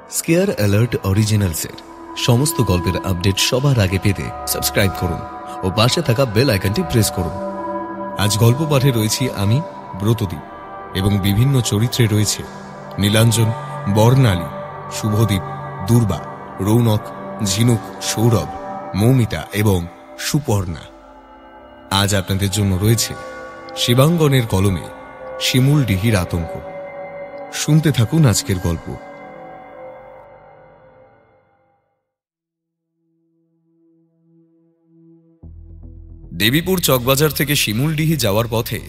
Square alert অরিজিনালসের সমস্ত গল্পের update সবার আগে পেতে সাবস্ক্রাইব করুন ও পাশে থাকা বেল আইকনটি প্রেস করুন। আজ গল্প পাঠে রয়েছি আমি ব্রতদীপ এবং বিভিন্ন চরিত্রে রয়েছে নীলাঞ্জন, বর্ণালী, শুভদীপ, দুর্বা, রৌনক, ঝিনুক, সৌরভ, মৌমিতা এবং সুপর্ণা। আজ আপনাদের জন্য রয়েছে শিবাঙ্গনের কলমে শিমুলডিহির আতঙ্ক। শুনতে থাকুন আজকের গল্প। দেবীপুর চকবাজার থেকে শিমুলডিহি যাওয়ার পথে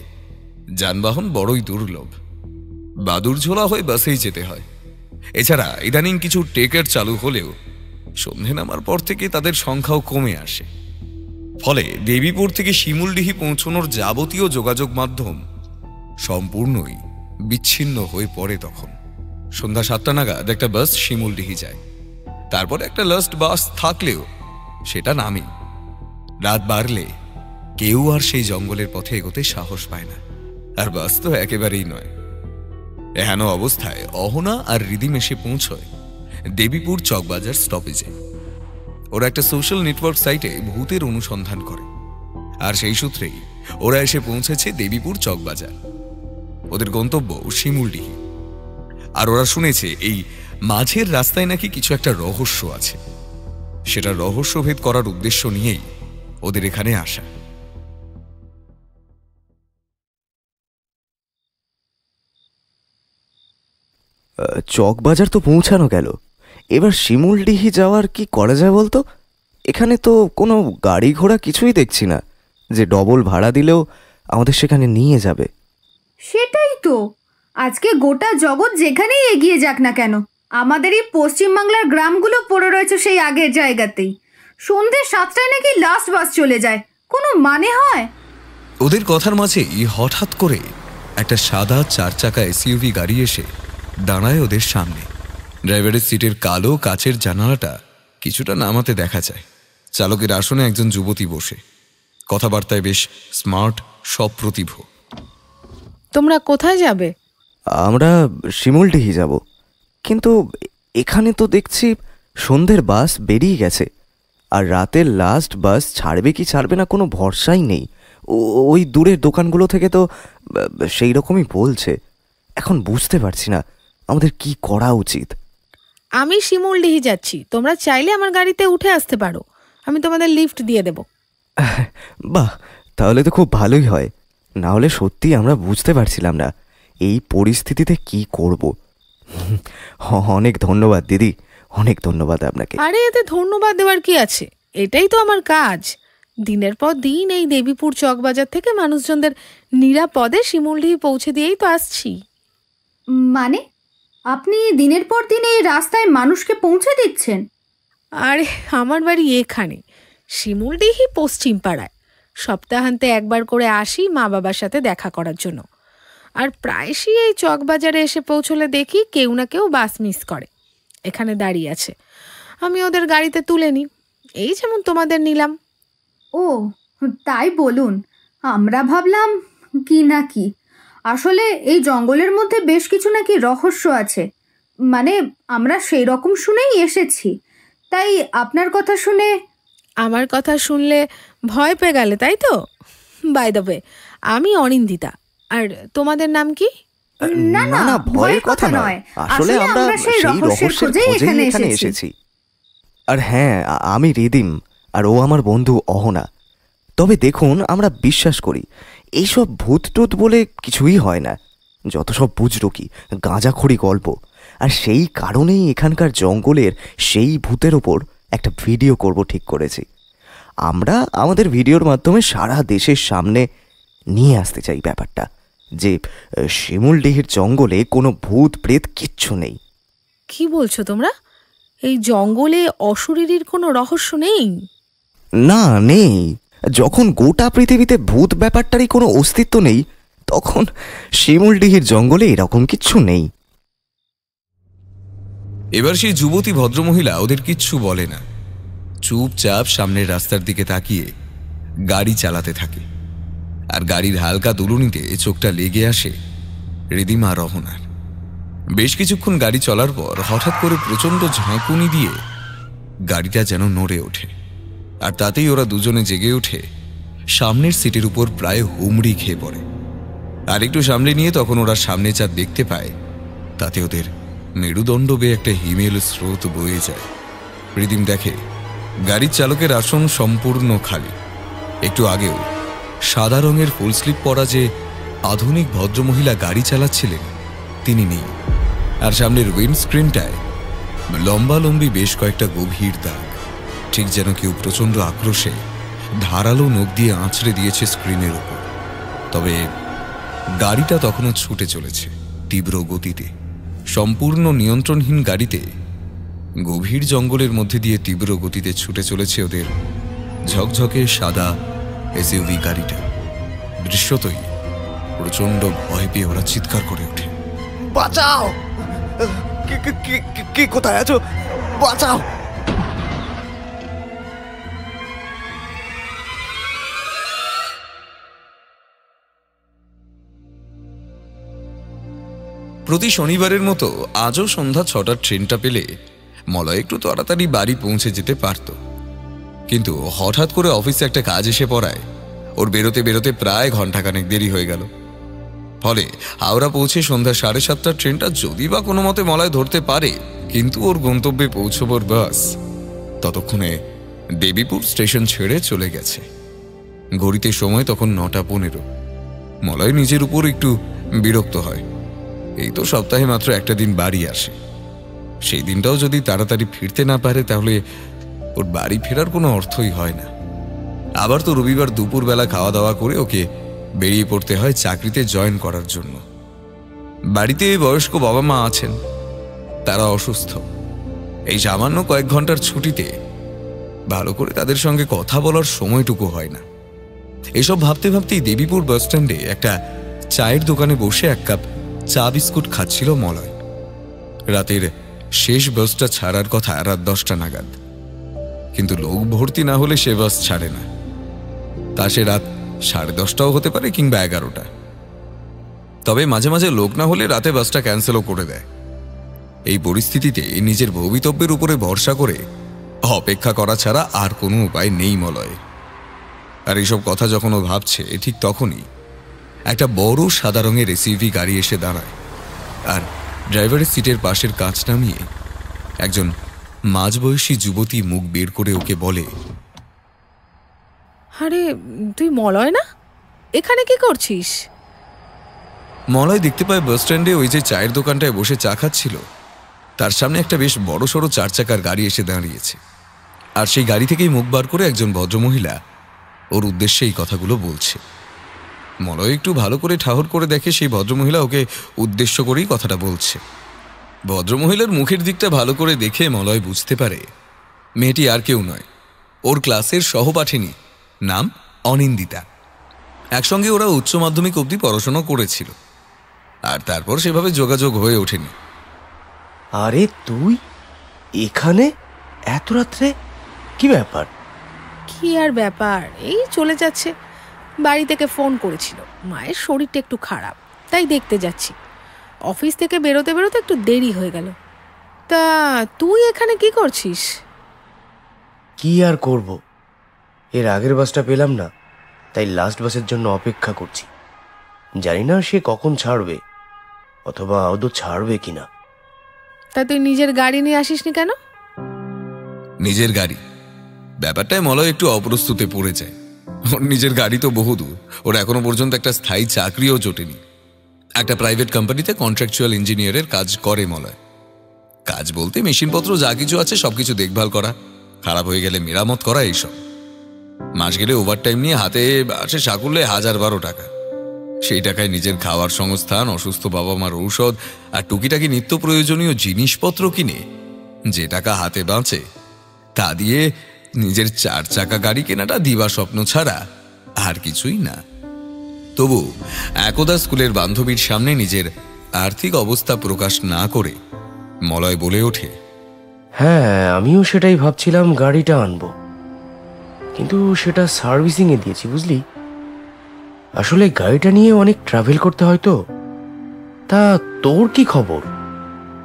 যানবাহন বড়ই দুর্লভ। বাদুরঝোলা হয়ে বাসেই যেতে হয়। এছাড়া ইদানিং কিছু টেকার চালু হলেও সন্ধে নামার পর থেকে তাদের সংখ্যাও কমে আসে। ফলে দেবীপুর থেকে শিমুলডিহি পৌঁছানোর যাবতীয় যোগাযোগ মাধ্যম সম্পূর্ণই বিচ্ছিন্ন হয়ে পড়ে। তখন সন্ধ্যা 7টা নাগাদ একটা বাস শিমুলডিহি যায়। তারপর একটা লাস্ট বাস থাকলেও সেটা নামে। রাত বাড়লে কেউ আর সেই জঙ্গলের পথে এগোতে সাহস পায় না, আর বাস তো একেবারেই নয়। এহেন অবস্থায় অহনা আর রিদিম এসে পৌঁছয় দেবীপুর চকবাজার স্টপেজে। ওরা একটা সোশ্যাল নেটওয়ার্ক সাইটে ভূতের অনুসন্ধান করে, আর সেই সূত্রেই ওরা এসে পৌঁছেছে দেবীপুর চকবাজার। ওদের গন্তব্য শিমুলডিহি। আর ওরা শুনেছে এই মাঝের রাস্তায় নাকি কিছু একটা রহস্য আছে। সেটা রহস্যভেদ করার উদ্দেশ্য নিয়েই ওদের এখানে আসা। চকবাজার তো পৌঁছানো গেল, এবার শিমুলডিহি যাওয়ার কি করা যায় বলতো? এখানে তো কোনো গাড়ি ঘোড়া কিছুই দেখছি না যে ডবল ভাড়া দিলেও আমাদের সেখানে নিয়ে যাবে। সেটাই তো, আজকে গোটা জগৎ যেখানেই এগিয়ে যাক না কেন, আমাদের এই পশ্চিমবাংলার গ্রামগুলো পড়ে রয়েছে সেই আগের জায়গাতেই। সন্ধ্যে 7টায় নাকি লাস্ট বাস চলে যায়, কোনো মানে হয়? ওদের কথার মাঝেই হঠাৎ করে একটা সাদা 4 চাকা এসইউভি গাড়ি এসে দাঁড়ায় ওদের সামনে। ড্রাইভারের সিটের কালো কাচের জানালাটা কিছুটা নামাতে দেখা যায়। চালকের আসনে একজন যুবতী বসে, কথাবার্তায় বেশ স্মার্ট, সপ্রতিভ। তোমরা কোথায় যাবে? আমরা শিমুলডিহি যাব, কিন্তু এখানে তো দেখছি সন্ধ্যের বাস বেরিয়ে গেছে, আর রাতের লাস্ট বাস ছাড়বে কি ছাড়বে না কোনো ভরসাই নেই। ওই দূরের দোকানগুলো থেকে তো সেই রকমই বলছে। এখন বুঝতে পারছি না আমাদের কি করা উচিত। আমি শিমুলডিহি যাচ্ছি, তোমরা চাইলে আমার গাড়িতে উঠে আসতে পারো, আমি তোমাদের লিফট দিয়ে দেব। বাহ, তাহলে তো খুব ভালোই হয়। না হলে সত্যি আমরা বুঝতে পারছিলাম না এই পরিস্থিতিতে কি করব। অনেক ধন্যবাদ দিদি, অনেক ধন্যবাদ আপনাকে। আরে এতে ধন্যবাদ দেওয়ার কি আছে, এটাই তো আমার কাজ। দিনের পর দিন এই দেবীপুর চকবাজার থেকে মানুষজনদের নিরাপদে শিমুলডিহি পৌঁছে দিয়েই তো আসছি। মানে আপনি দিনের পর দিন এই রাস্তায় মানুষকে পৌঁছে দিচ্ছেন? আরে আমার বাড়ি এখানে শিমুলডিহি পশ্চিম পাড়ায়। সপ্তাহান্তে একবার করে আসি মা বাবার সাথে দেখা করার জন্য। আর প্রায়শই এই চকবাজারে এসে পৌঁছলে দেখি কেউ না কেউ বাস মিস করে, এখানে দাঁড়িয়ে আছে। আমি ওদের গাড়িতে তুলে নিই, এই যেমন তোমাদের নিলাম। ও তাই বলুন, আমরা ভাবলাম কি না কি। আসলে এই জঙ্গলের মধ্যে বেশ কিছু নাকি রহস্য আছে, মানে আমরা সেই রকম শুনেই এসেছি। তাই আপনার কথা শুনে। আমার কথা শুনলে ভয় পেয়ে গেলে তাই তো? বাই দ্য ওয়ে, আমি অনিন্দিতা। আর তোমাদের নাম কি? না না, ভয়ের কথা নয়, আসলে আমরা সেই রহস্যের খোঁজেই এখানে এসেছি। আর হ্যাঁ, আমি রিদিম, আর ও আমার বন্ধু অহনা। তবে দেখুন, আমরা বিশ্বাস করি এইসব ভূত টুত বলে কিছুই হয় না, যত সব বুঝলো কি গাঁজাখড়ি গল্প। আর সেই কারণেই এখানকার জঙ্গলের সেই ভূতের ওপর একটা ভিডিও করব ঠিক করেছি। আমরা আমাদের ভিডিওর মাধ্যমে সারা দেশের সামনে নিয়ে আসতে চাই ব্যাপারটা যে শিমুলডিহির জঙ্গলে কোনো ভূত প্রেত কিচ্ছু নেই। কি বলছো তোমরা? এই জঙ্গলে অশরীরীর কোনো রহস্য নেই? না, নেই। যখন গোটা পৃথিবীতে ভূত ব্যাপারটারই কোনো অস্তিত্ব নেই, তখন শিমুলডিহির জঙ্গলে এরকম কিচ্ছু নেই। এবার সেই যুবতী ভদ্রমহিলা ওদের কিচ্ছু বলে না, চুপচাপ সামনের রাস্তার দিকে তাকিয়ে গাড়ি চালাতে থাকে। আর গাড়ির হালকা দুলুনিতে চোখটা লেগে আসে রিদিম আর রহনার। বেশ কিছুক্ষণ গাড়ি চলার পর হঠাৎ করে প্রচণ্ড ঝাঁকুনি দিয়ে গাড়িটা যেন নড়ে ওঠে, আর তাতেই ওরা দুজনে জেগে ওঠে সামনের সিটের উপর প্রায় হুমড়ি খেয়ে পড়ে। আর একটু সামনে নিয়ে তখন ওরা সামনে যা দেখতে পায় তাতে ওদের মেরুদণ্ড বেয়ে একটা হিমেল স্রোত বয়ে যায়। রিদিম দেখে গাড়ির চালকের আসন সম্পূর্ণ খালি। একটু আগেও সাদা রঙের ফুল স্লিপ পরা যে আধুনিক ভদ্রমহিলা গাড়ি চালাচ্ছিলেন তিনি নেই। আর সামনের উইন্ডস্ক্রিনটায় লম্বালম্বি বেশ কয়েকটা গভীর দাগ, ঠিক যেন কেউ প্রচণ্ড আক্রোশে ধারালো নখ দিয়ে আঁচড়ে দিয়েছে স্ক্রিনের উপর। তবে গাড়িটা তখনও ছুটে চলেছে তীব্র গতিতে। সম্পূর্ণ নিয়ন্ত্রণহীন গাড়িতে গভীর জঙ্গলের মধ্যে দিয়ে তীব্র গতিতে ছুটে চলেছে ওদের ঝকঝকে সাদা এসইউভি গাড়িটা। দৃশ্যতই প্রচণ্ড ভয় পেয়ে ওরা চিৎকার করে ওঠে, বাঁচাও! কে কোথায় আছো? বাঁচাও! প্রতি শনিবারের মতো আজও সন্ধ্যা 6টার ট্রেনটা পেলে মলয় একটু তাড়াতাড়ি বাড়ি পৌঁছে যেতে পারত, কিন্তু হঠাৎ করে অফিসে একটা কাজ এসে পড়ায় ওর বেরোতে বেরোতে প্রায় ঘন্টাখানেক দেরি হয়ে গেল। ফলে হাওড়া পৌঁছে সন্ধ্যা 7:30টার ট্রেনটা যদি বা কোনো মতে মলয় ধরতে পারে, কিন্তু ওর গন্তব্যে পৌঁছবার বাস ততক্ষণে দেবীপুর স্টেশন ছেড়ে চলে গেছে। ঘড়িতে সময় তখন 9:15। মলয় নিজের উপর একটু বিরক্ত হয়। এই তো সপ্তাহে মাত্র একটা দিন বাড়ি আসে, সেই দিনটাও যদি তাড়াতাড়ি ফিরতে না পারে তাহলে ওর বাড়ি ফেরার কোনো অর্থই হয় না। আবার তো রবিবার দুপুরবেলা খাওয়া দাওয়া করে ওকে বেরিয়ে পড়তে হয় চাকরিতে জয়েন করার জন্য। বাড়িতে বয়স্ক বাবা মা আছেন, তারা অসুস্থ। এই সামান্য কয়েক ঘন্টার ছুটিতে ভালো করে তাদের সঙ্গে কথা বলার সময়টুকু হয় না। এসব ভাবতে ভাবতেই দেবীপুর বাস স্ট্যান্ডে একটা চায়ের দোকানে বসে এক কাপ চা বিস্কুট খাচ্ছিল মলয়। রাতের শেষ বাসটা ছাড়ার কথা রাত 10টা নাগাদ, কিন্তু লোক ভর্তি না হলে সে বাস ছাড়ে না। তা সে রাত 10:30টাও হতে পারে কিংবা 11টা। তবে মাঝে মাঝে লোক না হলে রাতে বাসটা ক্যান্সেলও করে দেয়। এই পরিস্থিতিতে নিজের ভবিতব্যের উপরে ভরসা করে অপেক্ষা করা ছাড়া আর কোনো উপায় নেই মলয়। আর এইসব কথা যখন ও ভাবছে ঠিক তখনই একটা বড় সাদা রঙের এসইউভি গাড়ি এসে দাঁড়ায়, আর ড্রাইভারের সিটের পাশের কাঁচ নামিয়ে একজন মাঝবয়সী যুবতী মুখ বের করে ওকে বলে, আরে তুই মলয় না? এখানে কি করছিস? মলয় দেখতে পায় বাস স্ট্যান্ডে ওই যে চায়ের দোকানটায় বসে চা খাচ্ছিল তার সামনে একটা বেশ বড় সড়ো 4 চাকার গাড়ি এসে দাঁড়িয়েছে। আর সেই গাড়ি থেকেই মুখ বার করে একজন ভদ্রমহিলা ওর উদ্দেশ্যে এই কথাগুলো বলছে। মলয় একটু ভালো করে ঠাহর করে দেখে সেই ভদ্রমহিলা ওকে উদ্দেশ্য করেই কথাটা বলছে। ভদ্রমহিলার মুখের দিকটা ভালো করে দেখে মলয় বুঝতে পারে মেয়েটি আর কেউ নয়, ওর ক্লাসের সহপাঠিনী, নাম অনিন্দিতা। একসঙ্গে ওরা উচ্চ মাধ্যমিক অবধি পড়াশোনা করেছিল, আর তারপর সেভাবে যোগাযোগ হয়ে ওঠেনি। আরে তুই এখানে এত রাত্রে? কি ব্যাপার? কি আর ব্যাপার, এই চলে যাচ্ছে। বাড়ি থেকে ফোন করেছিল, মায়ের শরীরটা একটু খারাপ, তাই দেখতে যাচ্ছি। অফিস থেকে বেরোতে বেরোতে একটু দেরি হয়ে গেল। তা তুই এখানে কি করছিস? কি আর করব, এর আগের বাসটা পেলাম না, তাই লাস্ট বাসের জন্য অপেক্ষা করছি। জানি না সে কখন ছাড়বে, অথবা আদৌ ছাড়বে কিনা। তা তুই নিজের গাড়ি নিয়ে আসিসনি কেন? নিজের গাড়ি ব্যাপারটায় মলয় একটু অপ্রস্তুতে পড়ে যায়। ওর নিজের গাড়ি তো বহুদূর, ওর এখনো পর্যন্ত একটা স্থায়ী চাকরিও জোটেনি। একটা প্রাইভেট কোম্পানিতে কন্ট্রাকচুয়াল ইঞ্জিনিয়ারের কাজ করে মলয়। কাজ বলতে মেশিনপত্র যা কিছু আছে সবকিছু দেখভাল করা, খারাপ হয়ে গেলে মেরামত করা, এইসব। মাস গেলে ওভারটাইম নিয়ে হাতে আসে সাকুল্যে 1012 টাকা। সেই টাকায় নিজের খাওয়ার সংস্থান, অসুস্থ বাবা মার ঔষধ আর টুকিটাকি নিত্য প্রয়োজনীয় জিনিসপত্র কিনে যে টাকা হাতে বাঁচে তা দিয়ে নিজের 4 চাকা গাড়ি কেনাটা দিবা স্বপ্ন ছাড়া আর কিছুই না। তবু একদা স্কুলের বান্ধবীর সামনে নিজের আর্থিক অবস্থা প্রকাশ না করে মলয় বলে ওঠে, হ্যাঁ, আমিও সেটাই ভাবছিলাম, গাড়িটা আনবো, কিন্তু সেটা সার্ভিসিংয়ে দিয়েছি, বুঝলি। আসলে গাড়িটা নিয়ে অনেক ট্রাভেল করতে হয় তো। তা তোর কি খবর?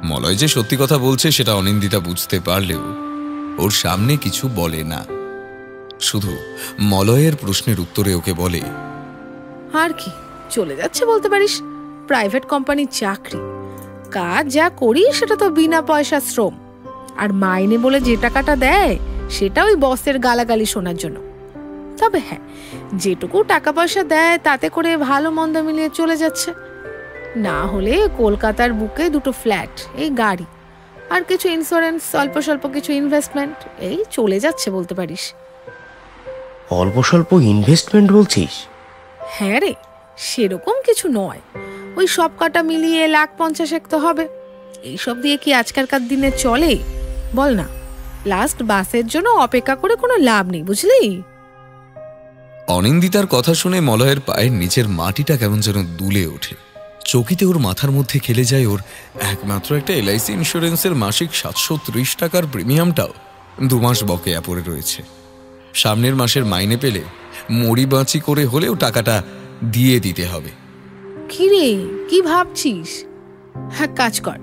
মলয় যে সত্যি কথা বলছে সেটা অনিন্দিতা বুঝতে পারলেও ওর সামনে কিছু বলে না, শুধু মলয়ের প্রশ্নের উত্তরে ওকে বলে, আর কি, চলে যাচ্ছে বলতে পারিস। প্রাইভেট কোম্পানির চাকরি, কাজ যা করি সেটা তো বিনা পয়সা শ্রম, আর মাইনে বলে যে টাকাটা দেয় সেটা ওই বসের গালাগালি শোনার জন্য। তবে হ্যাঁ, যেটুকু টাকা পয়সা দেয় তাতে করে ভালো মন্দ মিলিয়ে চলে যাচ্ছে। না হলে কলকাতার বুকে 2টো ফ্ল্যাট, এই গাড়ি, আর কিছু ইন্স্যুরেন্স, অল্প স্বল্প কিছু ইনভেস্টমেন্ট, এই চলে যাচ্ছে বলতে পারিস। অল্প স্বল্প ইনভেস্টমেন্ট বলছিস? হ্যাঁ রে, সেরকম কিছু নয়, ওই সব কাটা মিলিয়ে 1,50,000 তো হবে। এইসব দিয়ে কি আজকালকার দিনে চলে বল না? লাস্ট বাসের জন্য অপেক্ষা করে কোনো লাভ নেই, বুঝলি? অনিন্দিতার কথা শুনে মলয়ের পায়ের নিচের মাটিটা কেমন যেন দুলে ওঠে। চকিতে ওর মাথার মধ্যে খেলে যায় ওর একমাত্র একটা LIC ইন্স্যুরেন্সের মাসিক 730 টাকার প্রিমিয়ামটাও 2 মাস বকেয়া পড়ে রয়েছে। সামনের মাসের মাইনে পেলে মরি বাঁচি করে হলেও টাকাটা দিয়ে দিতে হবে। কি রে, কি ভাবছিস? হ্যাঁ, কাজ কর,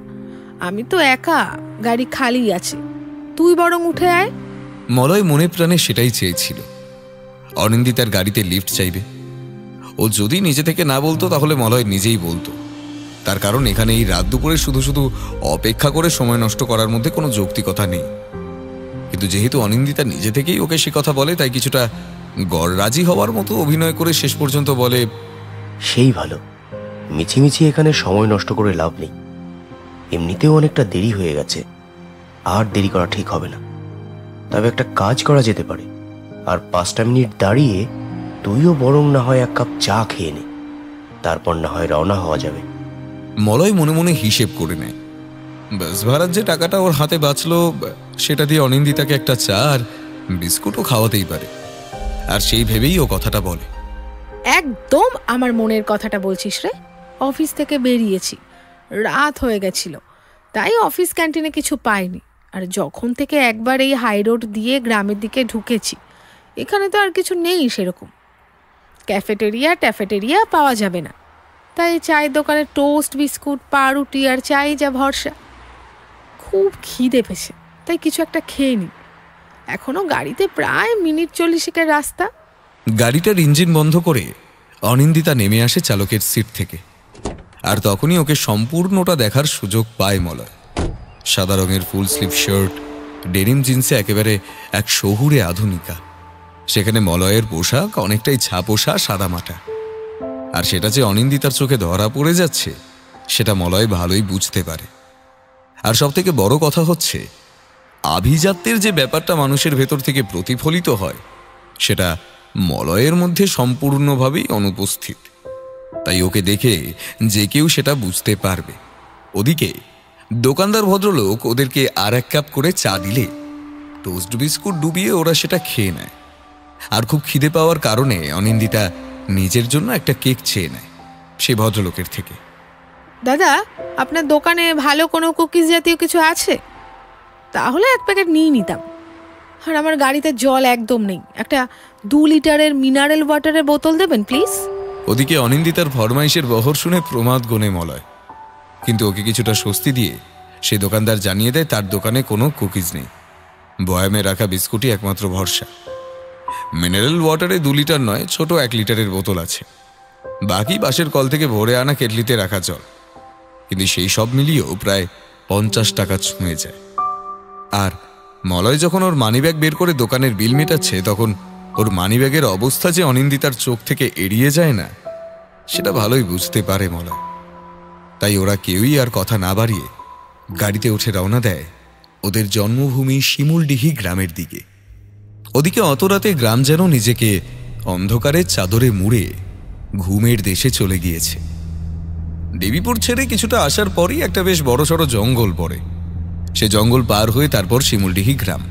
আমি তো একা, গাড়ি খালি আছে, তুই বরং উঠে আয়। মলয় মনে প্রাণে সেটাই চেয়েছিল, অনিন্দিতার গাড়িতে লিফট চাইবে। ও যদি নিজে থেকে না বলতো তাহলে মলয় নিজেই বলতো, তার কারণ এখানে এই রাত দুপুরে শুধু শুধু অপেক্ষা করে সময় নষ্ট করার মধ্যে কোনো যৌক্তিকতা নেই। কিন্তু যেহেতু অনিন্দিতা নিজে থেকেই ওকে সে কথা বলে, তাই কিছুটা গড়রাজি হওয়ার মতো অভিনয় করে শেষ পর্যন্ত বলে, সেই ভালো, মিছিমিছি এখানে সময় নষ্ট করে লাভ নেই, এমনিতেও অনেকটা দেরি হয়ে গেছে, আর দেরি করা ঠিক হবে না। তবে একটা কাজ করা যেতে পারে, আর 5টা মিনিট দাঁড়িয়ে তুইও বরং না হয় 1 কাপ চা খেয়ে নে, তারপর না হয় রওনা হওয়া যাবে। মলয় মনে মনে হিসেব করে নেয়, বাস ভাড়ার যে টাকাটা ওর হাতে বাঁচলো সেটা দিয়ে অনিন্দিতাকে একটা চা আর বিস্কুটও খাওয়াতেই পারে, আর সেই ভেবেই ও কথাটা বলে। একদম আমার মনের কথাটা বলছিস রে। অফিস থেকে বেরিয়েছি, রাত হয়ে গেছিল, তাই অফিস ক্যান্টিনে কিছু পাইনি। আর যখন থেকে একবার এই হাই রোড দিয়ে গ্রামের দিকে ঢুকেছি, এখানে তো আর কিছু নেই সেরকম, ট্যাফেটেরিয়া পাওয়া যাবে না। তাই চায়ের দোকানে টোস্ট, বিস্কুট, পাউরুটি আর চাই যা ভরসা। খুব খিদে পেয়েছে, তাই কিছু একটা খেয়ে নি। এখনো গাড়িতে প্রায় মিনিট 40 রাস্তা। গাড়িটার ইঞ্জিন বন্ধ করে অনিন্দিতা নেমে আসে চালকের সিট থেকে, আর তখনই ওকে সম্পূর্ণটা দেখার সুযোগ পায় মলয়। সাদা রঙের ফুল স্লিভ শার্ট, ডেনিম জিন্সে একেবারে এক শহুরে আধুনিকা। সেখানে মলয়ের পোশাক অনেকটাই ছাপোষা, সাদামাটা। আর সেটা যে অনিন্দিতার চোখে ধরা পড়ে যাচ্ছে সেটা মলয় ভালোই বুঝতে পারে। আর সব থেকে বড় কথা হচ্ছে, আভিজাত্যের যে ব্যাপারটা মানুষের ভেতর থেকে প্রতিফলিত হয় সেটা মলয়ের মধ্যে সম্পূর্ণভাবেই অনুপস্থিত। তাই ওকে দেখে যে কেউ সেটা বুঝতে পারবে। ওদিকে দোকানদার ভদ্রলোক ওদেরকে আর 1 কাপ করে চা দিলে টোস্ট বিস্কুট ডুবিয়ে ওরা সেটা খেয়ে নেয়। আর খুব খিদে পাওয়ার কারণে অনিন্দিতা নিজের জন্য একটা কেক চেয়ে নেয় সে ভদ্রলোকের থেকে। দাদা, আপনার দোকানে ভালো কোনো কুকিজ জাতীয় কিছু আছে? তাহলে 1 প্যাকেট নিয়ে নিতাম। আর আমার গাড়িতে জল একদম নেই, একটা 2 লিটারের মিনারেল ওয়াটারের বোতল দেবেন প্লিজ। ওদিকে অনিন্দিতার ফরমাইশের বহর শুনে প্রমাদ গনে মলয়, কিন্তু ওকে কিছুটা স্বস্তি দিয়ে সে দোকানদার জানিয়ে দেয় তার দোকানে কোনো কুকিজ নেই, বয়ামে রাখা বিস্কুটই একমাত্র ভরসা। মিনারেল ওয়াটারে 2 লিটার নয়, ছোট 1 লিটারের বোতল আছে, বাকি বাসের কল থেকে ভরে আনা কেটলিতে রাখা জল। কিন্তু সেই সব মিলিয়েও প্রায় 50 টাকা ছুঁয়ে যায়। আর মলয় যখন ওর মানিব্যাগ বের করে দোকানের বিল মেটাচ্ছে, তখন ওর মানিব্যাগের অবস্থা যে অনিন্দিতার চোখ থেকে এড়িয়ে যায় না সেটা ভালোই বুঝতে পারে মলয়। তাই ওরা কেউই আর কথা না বাড়িয়ে গাড়িতে উঠে রওনা দেয় ওদের জন্মভূমি শিমুলডিহি গ্রামের দিকে। ওদিকে অত রাতে গ্রাম যেন নিজেকে অন্ধকারের চাদরে মুড়ে ঘুমের দেশে চলে গিয়েছে। দেবীপুর ছেড়ে কিছুটা আসার পরই একটা বেশ বড়সড় জঙ্গল পড়ে। সে জঙ্গল পার হয়ে তারপর শিমুলডিহি গ্রাম।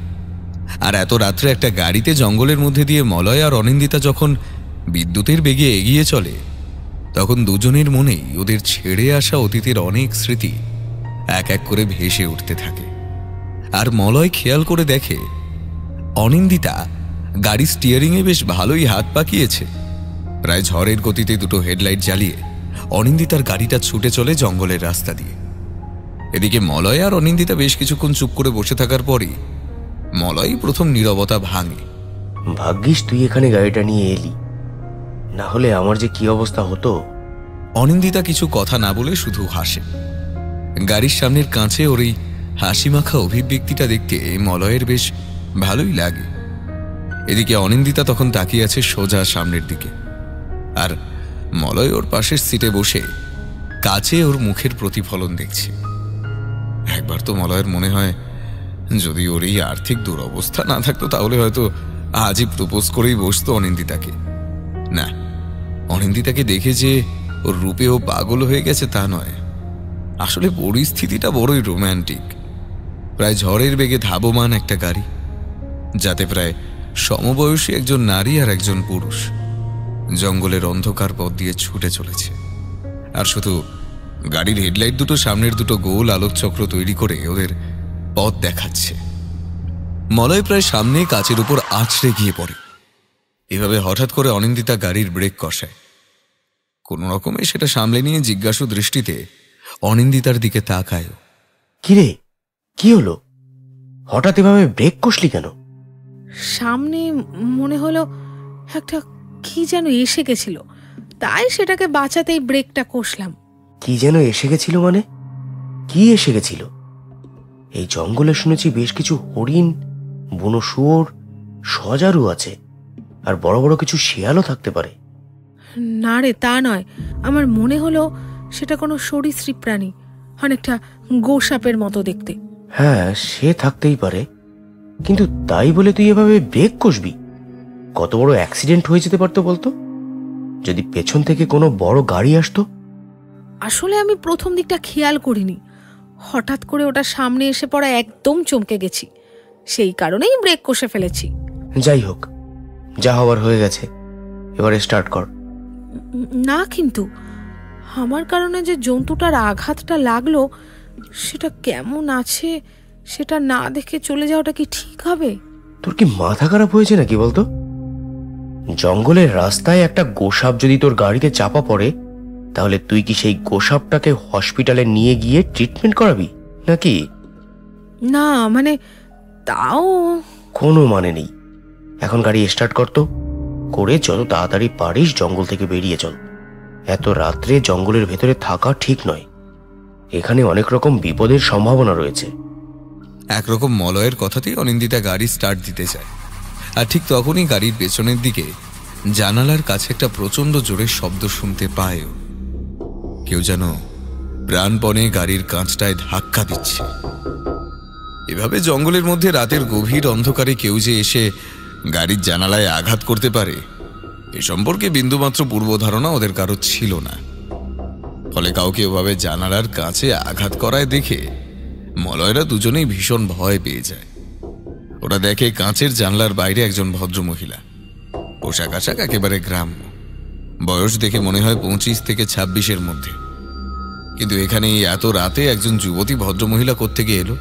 আর এত রাত্রে একটা গাড়িতে জঙ্গলের মধ্যে দিয়ে মলয় আর অনিন্দিতা যখন বিদ্যুতের বেগে এগিয়ে চলে, তখন দুজনের মনেই ওদের ছেড়ে আসা অতীতের অনেক স্মৃতি এক এক করে ভেসে উঠতে থাকে। আর মলয় খেয়াল করে দেখে অনিন্দিতা গাড়ি স্টিয়ারিংয়ে বেশ ভালোই হাত পাকিয়েছে। প্রায় ঝড়ের গতিতে 2টো হেডলাইট জ্বালিয়ে অনিন্দিতার গাড়িটা ছুটে চলে জঙ্গলের রাস্তা দিয়ে। এদিকে মলয় আর অনিন্দিতা বেশ কিছুক্ষণ চুপ করে বসে থাকার পরই মলয় প্রথম নীরবতা ভাঙে। ভাগ্যিস তুই এখানে গাড়িটা নিয়ে এলি, না হলে আমার যে কি অবস্থা হতো। অনিন্দিতা কিছু কথা না বলে শুধু হাসে। গাড়ির সামনের কাঁচে ওর এই হাসি মাখা অভিব্যক্তিটা দেখতে মলয়ের বেশ ভালোই লাগে। এদিকে অনিন্দিতা তখন তাকিয়ে আছে সোজা সামনের দিকে, আর মলয় ওর পাশের সিটে বসে কাছে ওর মুখের প্রতিফলন দেখছে। একবার তো মলয়ের মনে হয় যদি ওর এই আর্থিক দুরবস্থা না থাকতো তাহলে হয়তো আজই প্রপোজ করেই বসতো অনিন্দিতাকে। না, অনিন্দিতাকে দেখে যে ওর রূপে ও পাগল হয়ে গেছে তা নয়, আসলে পরিস্থিতিটা বড়ই রোম্যান্টিক। প্রায় ঝড়ের বেগে ধাবমান একটা গাড়ি, যাতে প্রায় সমবয়সী একজন নারী আর একজন পুরুষ জঙ্গলের অন্ধকার পথ দিয়ে ছুটে চলেছে। আর শুধু গাড়ির হেডলাইট দুটো সামনের দুটো গোল আলোকচক্র তৈরি করে ওদের পথ দেখাচ্ছে। মলয় প্রায় সামনে কাচের উপর আছড়ে গিয়ে পড়ে। এভাবে হঠাৎ করে অনিন্দিতা গাড়ির ব্রেক কষায়। কোনো রকমে সেটা সামলে নিয়ে জিজ্ঞাসু দৃষ্টিতে অনিন্দিতার দিকে তাকায়। কিরে, কি হলো? হঠাৎ এভাবে ব্রেক কষলি কেন? সামনে মনে হলো একটা কি যেন এসে গেছিল, তাই সেটাকে বাঁচাতেই ব্রেকটা কষলাম। কি যেন এসে গেছিল মানে? কি এসে গেছিল? এই জঙ্গলে শুনেছি বেশ কিছু হরিণ, বুনো শুয়োর, সজারু আছে, আর বড় বড় কিছু শিয়ালও থাকতে পারে। না রে, তা নয়। আমার মনে হলো সেটা কোনো সরীসৃপ প্রাণী, অনেকটা গোসাপের মতো দেখতে। হ্যাঁ, সে থাকতেই পারে, কিন্তু তাই বলে তুই এভাবে ব্রেক কষবি? কত বড় অ্যাক্সিডেন্ট হয়ে যেতে পারতো বলতো, যদি পেছন থেকে কোনো বড় গাড়ি আসতো। আসলে আমি প্রথম দিকটা খেয়াল করিনি, হঠাৎ করে ওটা সামনে এসে পড়া একদম চমকে গেছি, সেই কারণেই ব্রেক কষে ফেলেছি। যাই হোক, যা হওয়ার হয়ে গেছে, এবারে স্টার্ট কর। না, কিন্তু আমার কারণে যে জন্তুটার আঘাতটা লাগলো সেটা কেমন আছে সেটা না দেখে চলে যাওয়াটা কি ঠিক হবে? তোর কি মাথা খারাপ হয়েছে নাকি বলতো? জঙ্গলের রাস্তায় একটা গোসাপ যদি তোর গাড়িতে চাপা পড়ে, তাহলে তুই কি সেই গোসাপটাকে হসপিটালে নিয়ে গিয়ে ট্রিটমেন্ট করাবি নাকি? না মানে, তাও কোনো মানে নেই। এখন গাড়ি স্টার্ট করতো, করে যত তাড়াতাড়ি পারিস জঙ্গল থেকে বেরিয়ে চল। এত রাত্রে জঙ্গলের ভেতরে থাকা ঠিক নয়, এখানে অনেক রকম বিপদের সম্ভাবনা রয়েছে। একরকম মলয়ের কথাতেই অনিন্দিতা গাড়ি স্টার্ট দিতে চায়, আর ঠিক তখনই গাড়ির পেছনের দিকে জানালার কাছে একটা প্রচন্ড জোরে শব্দ শুনতে পায়। কেউ যেন প্রাণপণে গাড়ির কাঁচটায় ধাক্কা দিচ্ছে। এভাবে জঙ্গলের মধ্যে রাতের গভীর অন্ধকারে কেউ যে এসে গাড়ির জানালায় আঘাত করতে পারে এ সম্পর্কে বিন্দুমাত্র পূর্ব ধারণা ওদের কারো ছিল না। ফলে কাউকে ওভাবে জানালার কাছে আঘাত করায় দেখে মলয়রা দুজনেই ভীষণ ভয় পেয়ে যায়। ওরা দেখে কাঁচের জানলার বাইরে একজন ভদ্রমহিলা, পোশাক আশাক একেবারে গ্রাম্য, বয়স দেখে মনে হয় 25 থেকে 26-এর মধ্যে। কিন্তু এখানে এত রাতে একজন যুবতী ভদ্রমহিলা কোত্থেকে এলো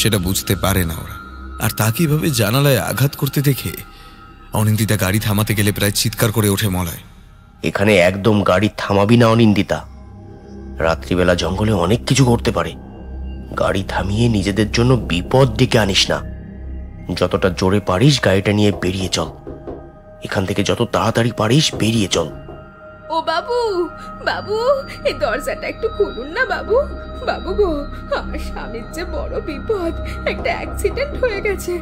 সেটা বুঝতে পারে না ওরা। আর তাকে এভাবে জানালায় আঘাত করতে দেখে অনিন্দিতা গাড়ি থামাতে গেলে প্রায় চিৎকার করে ওঠে মলয়। এখানে একদম গাড়ি থামাবি না অনিন্দিতা, রাত্রিবেলা জঙ্গলে অনেক কিছু ঘটতে পারে। গাড়ি থামিয়ে নিজেদের জন্য বিপদ ডেকে আনিস না। যতটা জোরে পারিস গাড়িটা নিয়ে বেরিয়ে চল, এখান থেকে যত তাড়াতাড়ি পারিস বেরিয়ে চল। ও বাবু, বাবু, এই দরজাটা একটু খুলুন না বাবু। বাবু গো, আমার স্বামীর যে বড় বিপদ, একটা অ্যাক্সিডেন্ট হয়ে গেছে।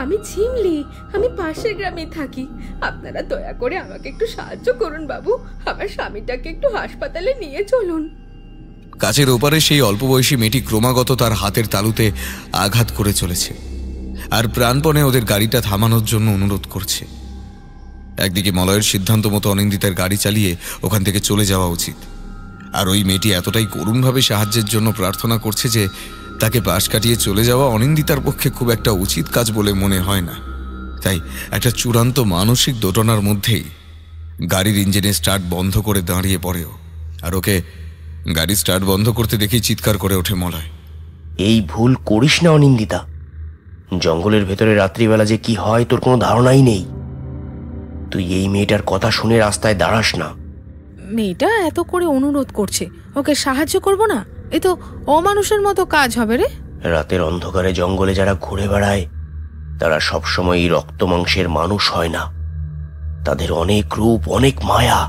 আমি ঝিমলি, আমি পাশের গ্রামে থাকি। আপনারা দয়া করে আমাকে একটু সাহায্য করুন বাবু, আমার স্বামীটাকে একটু হাসপাতালে নিয়ে চলুন। কাছের ওপারে সেই অল্প বয়সী মেয়েটি ক্রমাগত তার হাতের তালুতে আঘাত করে চলেছে, আর প্রাণপণে ওদের গাড়িটা থামানোর জন্য অনুরোধ করছে। একদিকে মলয়ের সিদ্ধান্ত মতো অনিন্দিতার গাড়ি চালিয়ে ওখান থেকে চলে যাওয়া উচিত, আর ওই মেয়েটি এতটাই করুণভাবে সাহায্যের জন্য প্রার্থনা করছে যে তাকে পাশ কাটিয়ে চলে যাওয়া অনিন্দিতার পক্ষে খুব একটা উচিত কাজ বলে মনে হয় না। তাই একটা চূড়ান্ত মানসিক দোটনার মধ্যেই গাড়ির ইঞ্জিনে স্টার্ট বন্ধ করে দাঁড়িয়ে পড়েও, আর ওকে গাড়ি স্টার্ট বন্ধ করতে দেখেই চিৎকার করে ওঠে মলয়। এই ভুল করিস না অনিন্দিতা, জঙ্গলের ভেতরে রাত্রিবেলা যে কি হয় তোর কোনো ধারণাই নেই। তুই এই মেয়েটার কথা শুনে রাস্তায় দাঁড়াস না। মেয়েটা এত করে অনুরোধ করছে, ওকে সাহায্য করব না? এ তো অমানুষের মতো কাজ হবে রে। রাতের অন্ধকারে জঙ্গলে যারা ঘুরে বেড়ায় তারা সবসময়ই রক্ত মাংসের মানুষ হয় না, তাদের অনেক রূপ, অনেক মায়া।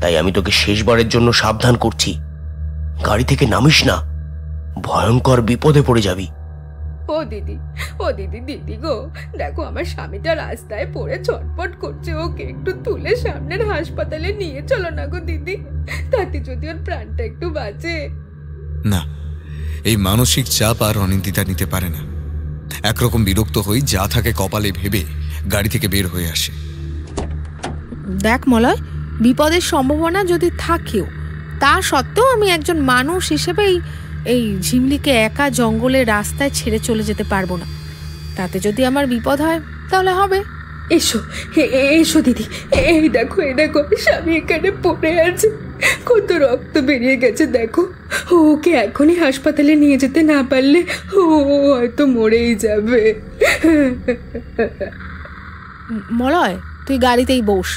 তাই আমি তোকে শেষবারের জন্য সাবধান করছি, গাড়ি থেকে নামিস না, ভয়ঙ্কর বিপদে পড়ে যাবি। ও দিদি, ও দিদি, দিদি গো, দেখো আমার স্বামীটা রাস্তায় পড়ে ছটপট করছে, ওকে একটু তুলে সামনের হাসপাতালে নিয়ে চলো না গো দিদি, তাতে যদি ওর প্রাণটা একটু বাঁচে। না, এই মানসিক চাপ আর অনিন্দিতা নিতে পারে না। একরকম বিরক্ত হই, যা থাকে কপালে ভেবে গাড়ি থেকে বের হয়ে আসে। দেখ মলয়, বিপদের সম্ভাবনা যদি থাকেও, তা সত্ত্বেও আমি একজন মানুষ হিসেবে এই ঝিমলিকে একা জঙ্গলের রাস্তায় ছেড়ে চলে যেতে পারবো না। তাতে যদি আমার বিপদ হয় তাহলে হবে। এসো, এসো দিদি, এই দেখো, এই দেখো, স্বামী এখানে পড়ে আছে, কত রক্ত বেরিয়ে গেছে দেখো। ওকে এখনই হাসপাতালে নিয়ে যেতে না পারলে ও হয়তো মরেই যাবে। মলয়, তুই গাড়িতেই বস,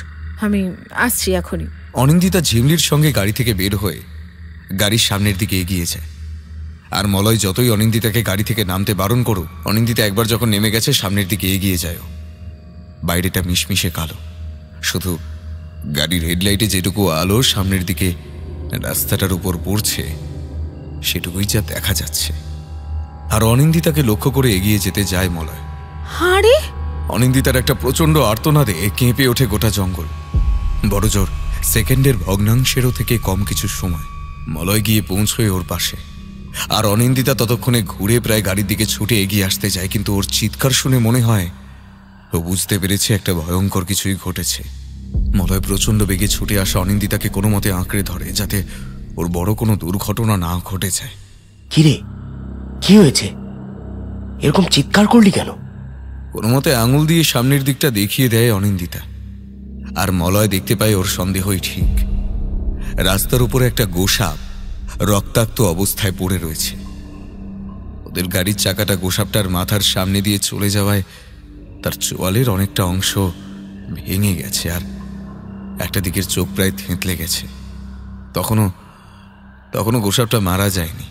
আমি আসছি এখনই। অনিন্দিতা ঝিমলির সঙ্গে গাড়ি থেকে বের হয়ে গাড়ির সামনের দিকে এগিয়ে যায়। আর মলয় যতই অনিন্দিতাকে গাড়ি থেকে নামতে বারণ করুক, অনিন্দিতা একবার যখন নেমে গেছে সামনের দিকে এগিয়ে যায়। বাইরেটা মিশমিশে কালো, শুধু গাড়ির হেডলাইটে যেটুকু আলো সামনের দিকে রাস্তাটার উপর পড়ছে সেটুকুই যা দেখা যাচ্ছে। আর অনিন্দিতাকে লক্ষ্য করে এগিয়ে যেতে যায় মলয়। আরে, অনিন্দিতার একটা প্রচন্ড আর্তনাদে কেঁপে ওঠে গোটা জঙ্গল। বড়জোর সেকেন্ডের ভগ্নাংশেরও থেকে কম কিছু সময় মলয় গিয়ে পৌঁছয় ওর পাশে। আর অনিন্দিতা ততক্ষণে ঘুরে প্রায় গাড়ির দিকে ছুটে এগিয়ে আসতে যায়, কিন্তু ওর চিৎকার শুনে মনে হয় ও বুঝতে পেরেছে একটা ভয়ঙ্কর কিছুই ঘটেছে। মলয় প্রচন্ড বেগে ছুটে আসা অনিন্দিতাকে কোনো মতে আঁকড়ে ধরে, যাতে ওর বড় কোনো দুর্ঘটনা না ঘটে যায়। কিরে, কি হয়েছে? এরকম চিৎকার করলি কেন? কোনো মতে আঙুল দিয়ে সামনের দিকটা দেখিয়ে দেয় অনিন্দিতা। আর মলয় দেখতে পায় ওর সন্দেহই ঠিক। রাস্তার উপরে একটা গোসাপ রক্তাক্ত অবস্থায় পড়ে রয়েছে। ওদের গাড়ির চাকাটা গোসাপটার মাথার সামনে দিয়ে চলে যাওয়ায় তার চোয়ালের অনেকটা অংশ ভেঙে গেছে, আর একটা দিকের চোখ প্রায় থেঁতলে গেছে। তখনও গোসাপটা মারা যায়নি।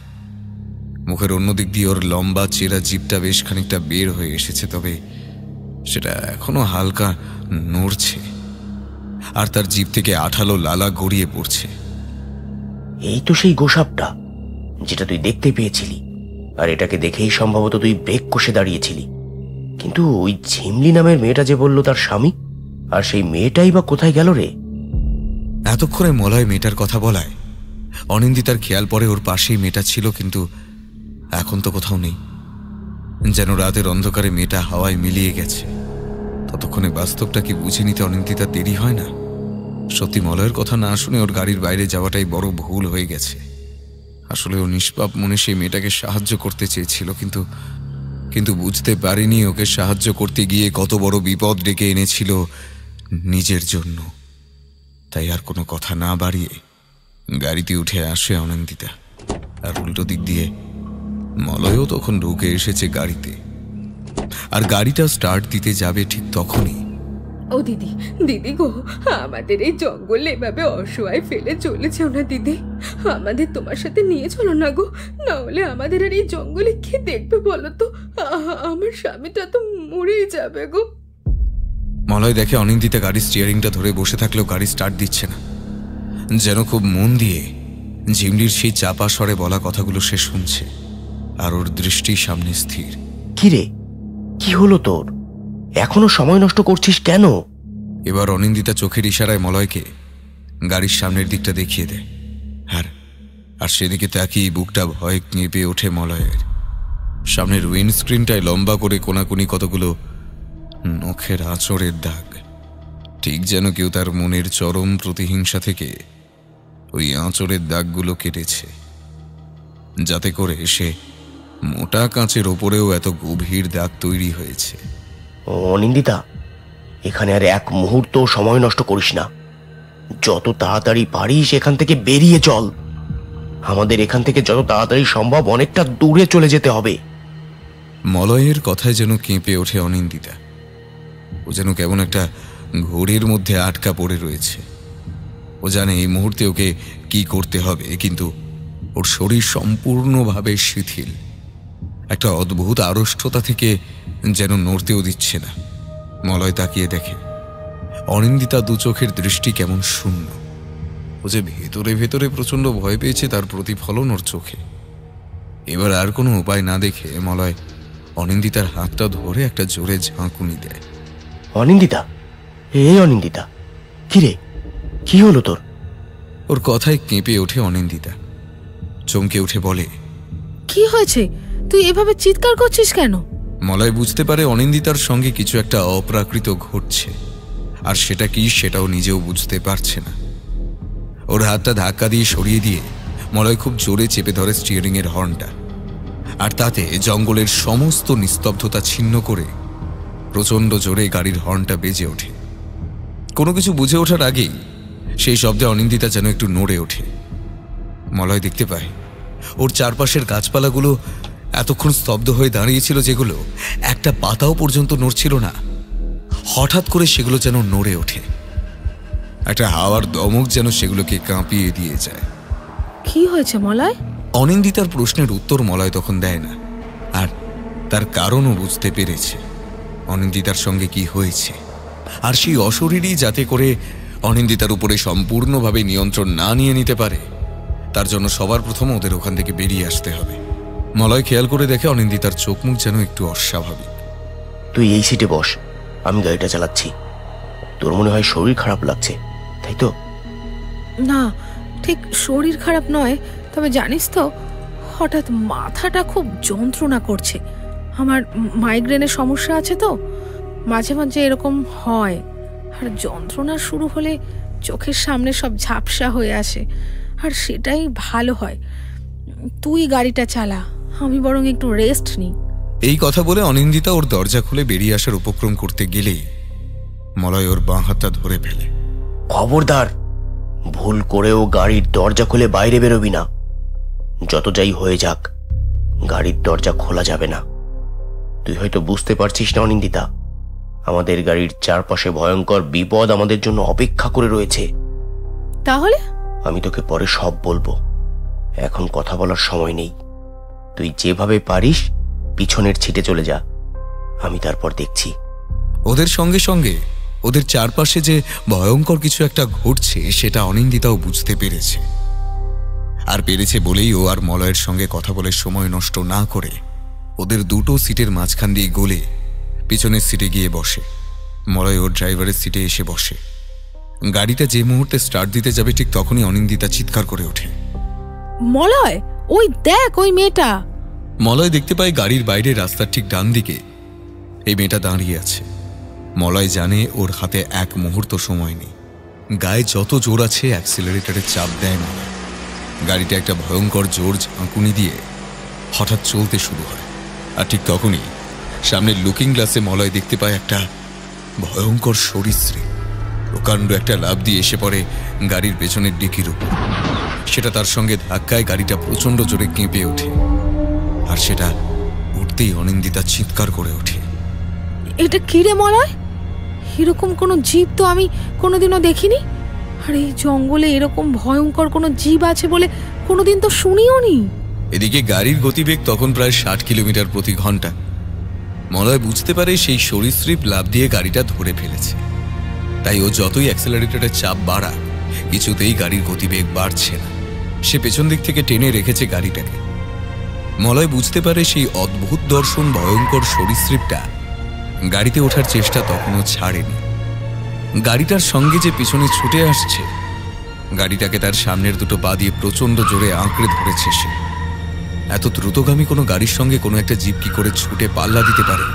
মুখের অন্য দিক দিয়ে ওর লম্বা চেরা জিভটা বেশ খানিকটা বের হয়ে এসেছে, তবে সেটা এখনো হালকা নড়ছে, আর তার জিভ থেকে আঠালো লালা গড়িয়ে পড়ছে। এই তো সেই গোসাপটা যেটা তুই দেখতে পেয়েছিলি, আর এটাকে দেখেই সম্ভবত তুই ব্রেক কষে দাঁড়িয়েছিলি। কিন্তু ওই ঝিমলি নামের মেয়েটা যে বলল তার স্বামী, আর সেই মেয়েটাই বা কোথায় গেল রে? এতক্ষণে মলয় মেয়েটার কথা বলায় অনিন্দিতার খেয়াল পড়ে ওর পাশেই মেয়েটা ছিল, কিন্তু এখন তো কোথাও নেই। যেন রাতের অন্ধকারে মেয়েটা হাওয়ায় মিলিয়ে গেছে। ততক্ষণে বাস্তবটা কি বুঝে নিতে অনিন্দিতার দেরি হয় না। সত্যি মলয়ের কথা না শুনে ওর গাড়ির বাইরে যাওয়াটাই বড় ভুল হয়ে গেছে। আসলে ও নিষ্পাপ মনে সেই মেয়েটাকে সাহায্য করতে চেয়েছিল, কিন্তু বুঝতে পারেনি ওকে সাহায্য করতে গিয়ে কত বড় বিপদ ডেকে এনেছিল নিজের জন্য। তাই আর কোনো কথা না বাড়িয়ে গাড়িতে উঠে আসে অনিন্দিতা। আর উল্টো দিক দিয়ে মলয়ও তখন ঢুকে এসেছে গাড়িতে। আর গাড়িটা স্টার্ট দিতে যাবে ঠিক তখনই, ও দিদি, দিদি গো, আমাদের এই জঙ্গলে এভাবে অসহায় ফেলে চলেছেও না দিদি, আমাদের তোমার সাথে নিয়ে চলো না গো, না হলে আমাদের আর এই জঙ্গলে কে দেখবে বলো তো? আমার স্বামীটা তো মরেই যাবে গো। মলয় দেখে অনিন্দিতা গাড়ির স্টিয়ারিংটা ধরে বসে থাকলেও গাড়ি স্টার্ট দিচ্ছে না। যেন খুব মন দিয়ে ঝিমলির সেই চাপা স্বরে বলা কথাগুলো সে শুনছে, আর ওর দৃষ্টি সামনে স্থির। কিরে, কি হলো তোর? এখনো সময় নষ্ট করছিস কেন? এবার অনিন্দিতা চোখের ইশারায় মলয়কে গাড়ির সামনের দিকটা দেখিয়ে দেয়। আর সেদিকে তাকিয়ে বুকটা ভয়ে কেঁপে ওঠে মলয়ের। সামনের উইন্ডস্ক্রিনটায় লম্বা করে কোনাকুনি কতগুলো নখের আঁচড়ের দাগ, ঠিক যেন কেউ তার মনের চরম প্রতিহিংসা থেকে ওই আঁচড়ের দাগগুলো কেটেছে, যাতে করে সে মোটা কাঁচের ওপরেও এত গভীর দাগ তৈরি হয়েছে। অনিন্দিতা, এখানে আর এক মুহূর্ত সময় নষ্ট করিস না, যত তাড়াতাড়ি পারিস এখান থেকে বেরিয়ে চল। আমাদের এখান থেকে যত তাড়াতাড়ি সম্ভব অনেকটা দূরে চলে যেতে হবে। মলয়ের কথায় যেন কেঁপে ওঠে অনিন্দিতা। ও যেন কেমন একটা ঘড়ির মধ্যে আটকা পড়ে রয়েছে। ও জানে এই মুহূর্তে ওকে কি করতে হবে, কিন্তু ওর শরীর সম্পূর্ণভাবে শিথিল, একটা অদ্ভুত আড়ষ্টতা থেকে যেন নড়তেও দিচ্ছে না। মলয় তাকিয়ে দেখে অনিন্দিতা দু চোখের দৃষ্টি কেমন শূন্য। ও যে ভেতরে ভেতরে প্রচন্ড ভয় পেয়েছে তার প্রতিফলন ওর চোখে। এবার আর কোনো উপায় না দেখে মলয় অনিন্দিতার হাতটা ধরে একটা জোরে ঝাঁকুনি দেয়। অনিন্দিতা, এই অনিন্দিতা, কিরে, কি হলো তোর? ওর কথায় কেঁপে ওঠে অনিন্দিতা, চমকে উঠে বলে, কি হয়েছে? তুই এভাবে চিৎকার করছিস কেন? মলয় বুঝতে পারে অনিন্দিতার সঙ্গে কিছু একটা অপ্রাকৃত ঘটছে, আর সেটা কি সেটাও নিজেও বুঝতে পারছে না। ওর হাতটা ধাক্কা দিয়ে সরিয়ে দিয়ে মলয় খুব জোরে চেপে ধরে স্টিয়ারিং এর হর্নটা, আর তাতে জঙ্গলের সমস্ত নিস্তব্ধতা ছিন্ন করে প্রচণ্ড জোরে গাড়ির হর্নটা বেজে ওঠে। কোনো কিছু বুঝে ওঠার আগেই সেই শব্দে অনিন্দিতা যেন একটু নড়ে ওঠে। মলয় দেখতে পায় ওর চারপাশের গাছপালাগুলো এতক্ষণ স্তব্ধ হয়ে দাঁড়িয়েছিল, যেগুলো একটা পাতাও পর্যন্ত নড়ছিল না, হঠাৎ করে সেগুলো যেন নড়ে ওঠে। একটা হাওয়ার দমক যেন সেগুলোকে কাঁপিয়ে দিয়ে যায়। কি হয়েছে মলয়? অনিন্দিতার প্রশ্নের উত্তর মলয় তখন দেয় না, আর তার কারণও বুঝতে পেরেছে অনিন্দিতার সঙ্গে কি হয়েছে। আর সেই অশরীরই যাতে করে অনিন্দিতার উপরে সম্পূর্ণভাবে নিয়ন্ত্রণ না নিয়ে নিতে পারে, তার জন্য সবার প্রথম ওদের ওখান থেকে বেরিয়ে আসতে হবে। মলয় খেয়াল করে দেখে অনিন্দিতার চোখ মুখ যেন একটু অস্বাভাবিক। তুই এই সিটে বস, আমি গাড়িটা চালাচ্ছি। তোর মনে হয় শরীর খারাপ লাগছে, তাই তো? না, ঠিক শরীর খারাপ নয়, তবে জানিস তো, হঠাৎ মাথাটা খুব যন্ত্রণা করছে। আমার মাইগ্রেনের সমস্যা আছে তো, মাঝে মাঝে এরকম হয়। আর যন্ত্রণা শুরু হলে চোখের সামনে সব ঝাপসা হয়ে আসে, আর সেটাই ভালো হয়। তুই গাড়িটা চালা, আমি বরং একটু রেস্ট নিই। এই কথা বলে অনিন্দিতা ওর দরজা খুলে বেরিয়ে আসার উপক্রম করতে গেলেই মলয় ওর বাঁ হাতটা ধরে ফেলে। খবরদার, ভুল করেও গাড়ির দরজা খুলে বাইরে বেরোবি না। যত যাই হয়ে যাক, গাড়ির দরজা খোলা যাবে না। তুই হয়তো বুঝতে পারছিস না অনিন্দিতা, আমাদের গাড়ির চারপাশে ভয়ঙ্কর বিপদ আমাদের জন্য অপেক্ষা করে রয়েছে। তাহলে? আমি তোকে পরে সব বলবো, এখন কথা বলার সময় নেই। তুই যেভাবে পারিস পিছনের ছিটে চলে যা, আমি তারপর দেখছি। ওদের সঙ্গে সঙ্গে ওদের চারপাশে যে ভয়ঙ্কর কিছু একটা ঘটছে সেটা অনিন্দিতাও বুঝতে পেরেছে, আর পেরেছে বলেই ও আর মলয়ের সঙ্গে কথা বলে সময় নষ্ট না করে ওদের দুটো সিটের মাঝখান দিয়ে গলে পিছনের সিটে গিয়ে বসে। মলয় ওর ড্রাইভারের সিটে এসে বসে। গাড়িটা যে মুহূর্তে স্টার্ট দিতে যাবে ঠিক তখনই অনিন্দিতা চিৎকার করে ওঠে, মলয়, ওই দেখ ওই মেয়েটা। মলয় দেখতে পায় গাড়ির বাইরে রাস্তার ঠিক ডান দিকে এই মেয়েটা দাঁড়িয়ে আছে। মলয় জানে ওর হাতে এক মুহূর্ত সময় নেই। গায়ে যত জোর আছে অ্যাক্সিলারেটরে চাপ দেয় মলয়। গাড়িটা একটা ভয়ঙ্কর জোর ঝাঁকুনি দিয়ে হঠাৎ চলতে শুরু হয়, আর ঠিক তখনই সামনের লুকিং গ্লাসে মলয় দেখতে পায় একটা ভয়ঙ্কর সরীসৃপ প্রকাণ্ড একটা লাফ দিয়ে এসে পড়ে গাড়ির পেছনের ডিকির উপর। সেটা তার সঙ্গে ধাক্কায় গাড়িটা প্রচণ্ড জোরে কেঁপে ওঠে, আর সেটা উঠতেই অনিন্দিতা চিৎকার করে ওঠে। এটা কি রে মলয়? এরকম কোনো জীব তো আমি কোনোদিনও দেখিনি। আর এই জঙ্গলে এরকম ভয়ঙ্কর কোনো জীব আছে বলে কোনোদিন তো শুনিও নি। এদিকে গাড়ির গতিবেগ তখন প্রায় 60 কিলোমিটার প্রতি ঘন্টা। মলয় বুঝতে পারে সেই সরীসৃপ লাফ দিয়ে গাড়িটা ধরে ফেলেছে, তাই ও যতই অ্যাক্সেলারেটরের চাপ বাড়াক কিছুতেই গাড়ির গতিবেগ বাড়ছে না। সে পেছন দিক থেকে টেনে রেখেছে গাড়িটাকে। মলয় বুঝতে পারে সেই অদ্ভুত দর্শন ভয়ঙ্কর সরীসৃপটা গাড়িতে ওঠার চেষ্টা তখনও ছাড়েনি। গাড়িটার সঙ্গে যে পিছনে ছুটে আসছে, গাড়িটাকে তার সামনের দুটো পা দিয়ে প্রচণ্ড জোরে আঁকড়ে ধরেছে সে। এত দ্রুতগামী কোনো গাড়ির সঙ্গে কোনো একটা জিপ কি করে ছুটে পাল্লা দিতে পারে,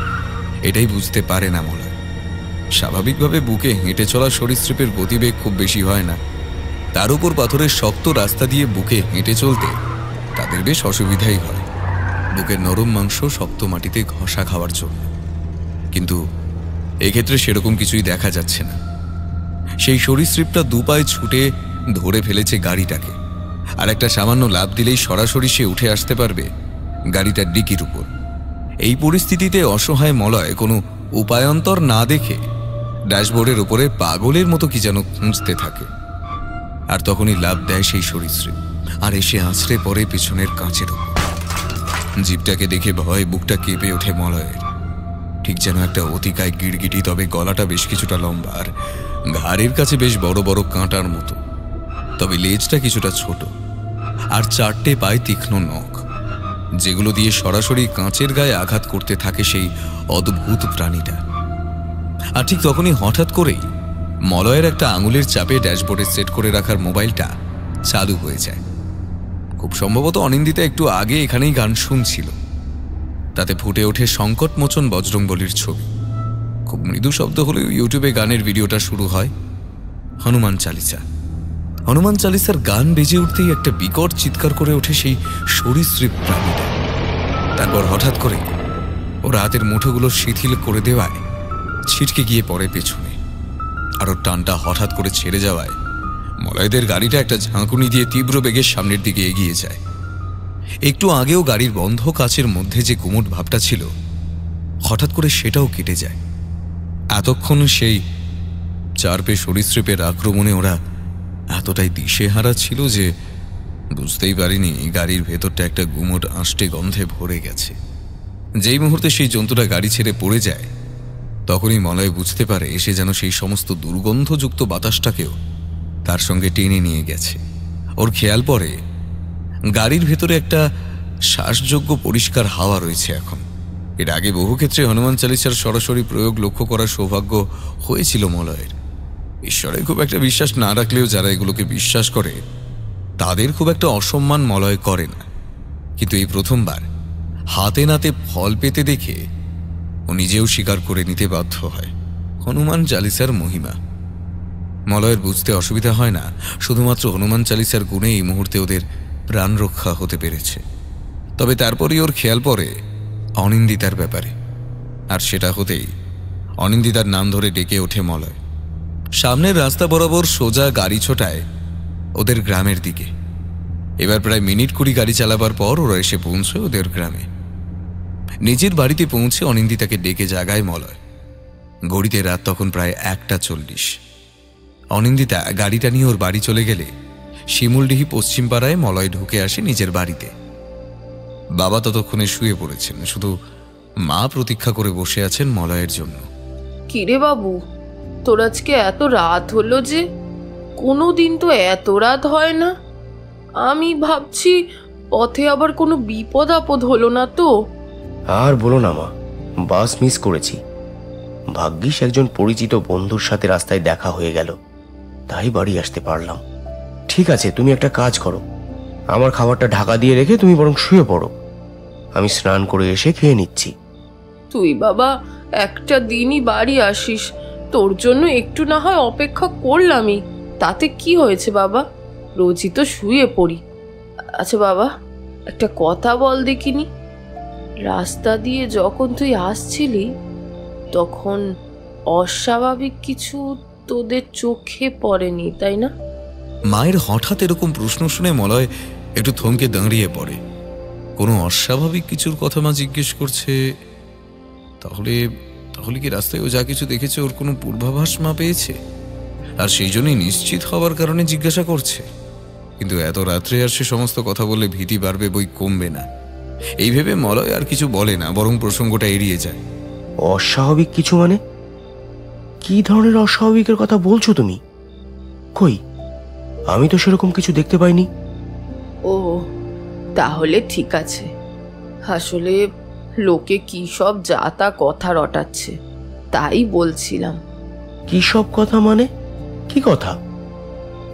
এটাই বুঝতে পারে না মলয়। স্বাভাবিকভাবে বুকে হেঁটে চলা সরীসৃপের গতিবেগ খুব বেশি হয় না, তার উপর পাথরের শক্ত রাস্তা দিয়ে বুকে হেঁটে চলতে তাদের বেশ অসুবিধাই হয়, বুকের নরম মাংস শক্ত মাটিতে ঘষা খাওয়ার জন্য। কিন্তু এক্ষেত্রে সেরকম কিছুই দেখা যাচ্ছে না। সেই সরীসৃপটা দুপায়ে ছুটে ধরে ফেলেছে গাড়িটাকে, আর একটা সামান্য লাফ দিলেই সরাসরি সে উঠে আসতে পারবে গাড়িটার ডিকির উপর। এই পরিস্থিতিতে অসহায় মলয় কোনো উপায়ন্তর না দেখে ড্যাশবোর্ডের উপরে পাগলের মতো কি যেন খুঁজতে থাকে, আর তখনই লাফ দেয় সেই সরীসৃপ। আর এসে আছড়ে পড়ে পিছনের কাঁচের ওপর। জিপটাকে দেখে ভয়ে বুকটা কেঁপে ওঠে মলয়ের। ঠিক যেন একটা অতিকায় গিরগিটি, তবে গলাটা বেশ কিছুটা লম্বা আর ঘাড়ের কাছে বেশ বড় বড় কাঁটার মতো, তবে লেজটা কিছুটা ছোট, আর 4টে পায়ে তীক্ষ্ণ নখ, যেগুলো দিয়ে সরাসরি কাঁচের গায়ে আঘাত করতে থাকে সেই অদ্ভুত প্রাণীটা। আর ঠিক তখনই হঠাৎ করেই মলয়ের একটা আঙুলের চাপে ড্যাশবোর্ডে সেট করে রাখার মোবাইলটা চালু হয়ে যায়। খুব সম্ভবত অনিন্দিতা একটু আগে এখানেই গান শুনছিল। তাতে ফুটে ওঠে সংকটমোচন বজরংবলীর ছবি। খুব মৃদু শব্দ হলেও ইউটিউবে গানের ভিডিওটা শুরু হয় হনুমান চালিসা। হনুমান চালিসার গান বেজে উঠতেই একটা বিকট চিৎকার করে ওঠে সেই সরীসৃপ প্রাণীটা। তারপর হঠাৎ করে ওর হাতের মুঠোগুলো শিথিল করে দেওয়ায় ছিটকে গিয়ে পড়ে পেছনে, আর ওর টানটা হঠাৎ করে ছেড়ে যাওয়ায় মলয়দের গাড়িটা একটা ঝাঁকুনি দিয়ে তীব্র বেগে সামনের দিকে এগিয়ে যায়। একটু আগেও গাড়ির বন্ধ কাচের মধ্যে যে গুমট ভাবটা ছিল, হঠাৎ করে সেটাও কেটে যায়। এতক্ষণ সেই 4 পে সরীসৃপের আক্রমণে ওরা এতটাই দিশেহারা ছিল যে বুঝতেই পারিনি গাড়ির ভেতরটা একটা গুমট আষ্টে গন্ধে ভরে গেছে। যেই মুহূর্তে সেই জন্তুটা গাড়ি ছেড়ে পড়ে যায়, তখনই মলয় বুঝতে পারে এসে যেন সেই সমস্ত দুর্গন্ধযুক্ত বাতাসটাকেও তার সঙ্গে টেনে নিয়ে গেছে। ওর খেয়াল পড়ে গাড়ির ভেতরে একটা শ্বাসযোগ্য পরিষ্কার হাওয়া রয়েছে এখন। এর আগে বহু ক্ষেত্রে হনুমান চালিসার সরাসরি প্রয়োগ লক্ষ্য করার সৌভাগ্য হয়েছিল মলয়ের। ঈশ্বরে খুব একটা বিশ্বাস না রাখলেও যারা এগুলোকে বিশ্বাস করে তাদের খুব একটা অসম্মান মলয় করে না, কিন্তু এই প্রথমবার হাতে নাতে ফল পেতে দেখে ও নিজেও স্বীকার করে নিতে বাধ্য হয় হনুমান চালিসার মহিমা। মলয়ের বুঝতে অসুবিধা হয় না, শুধুমাত্র হনুমান চালিসার গুণে এই মুহূর্তে ওদের প্রাণ রক্ষা হতে পেরেছে। তবে তারপরই ওর খেয়াল পড়ে অনিন্দিতার ব্যাপারে, আর সেটা হতেই অনিন্দিতার নাম ধরে ডেকে ওঠে মলয়। সামনের রাস্তা বরাবর সোজা গাড়ি ছোটায় ওদের গ্রামের দিকে। এবার প্রায় মিনিট 20 গাড়ি চালাবার পর ওরা এসে পৌঁছয় ওদের গ্রামে। নিজের বাড়িতে পৌঁছে অনিন্দিতাকে ডেকে জাগায় মলয়। ঘড়িতে রাত তখন প্রায় 1:40। অনিন্দিতা গাড়িটা নিয়ে ওর বাড়ি চলে গেলে শিমুলডিহি পশ্চিম পাড়ায় মলয় ঢুকে আসে নিজের বাড়িতে। বাবা ততক্ষণে শুয়ে পড়েছেন, শুধু মা প্রতীক্ষা করে বসে আছেন মলয়ের জন্য। কিরে বাবু, তোর আজকে এত রাত হলো যে? কোনো দিন তো এত রাত হয় না। আমি ভাবছি পথে আবার কোনো বিপদ আপদ হলো না তো? আর বলো না মা, বাস মিস করেছি। ভাগ্যিস একজন পরিচিত বন্ধুর সাথে রাস্তায় দেখা হয়ে গেল, তাই বাড়ি আসতে পারলাম। ঠিক আছে, তুমি একটা কাজ করো, আমার খাবারটা ঢাকা দিয়ে রেখে তুমি বরং শুয়ে পড়ো, আমি স্নান করে এসে খেয়ে নিচ্ছি। তুই বাবা একটা দিনই বাড়ি আসিস, তোর জন্য একটু না হয় অপেক্ষা করলামই, তাতে কি হয়েছে বাবা? রোজই তো শুয়ে পড়ি। আচ্ছা বাবা, একটা কথা বল দেখিনি, রাস্তা দিয়ে যখন তুই আসছিলি তখন অস্বাভাবিক কিছু তোদের চোখে পড়েনি, তাই না? মায়ের হঠাৎ এরকম প্রশ্ন শুনে মলয় একটু থমকে দাঁড়িয়ে পড়ে। কোনো অস্বাভাবিক কিছুর কথা মা জিজ্ঞেস করছে? তাহলে তাহলে কি রাস্তায় ও যা কিছু দেখেছে ওর কোনো পূর্বাভাস মা পেয়েছে, আর সেই জন্যই নিশ্চিত হওয়ার কারণে জিজ্ঞাসা করছে? কিন্তু এত রাত্রে আর সে সমস্ত কথা বললে ভীতি বাড়বে বই কমবে না, এই ভেবে মলয় আর কিছু বলে না, বরং প্রসঙ্গটা এড়িয়ে যায়। অস্বাভাবিক কিছু মানে? কি ধরনের অস্বাভাবিকের কথা বলছো তুমি? কই, আমি তো সেরকম কিছু দেখতে পাইনি। ও তাহলে ঠিক আছে, আসলে লোকে কি সব যা তা কথা রটাচ্ছে, তাই বলছিলাম। কি সব কথা মানে? কি কথা?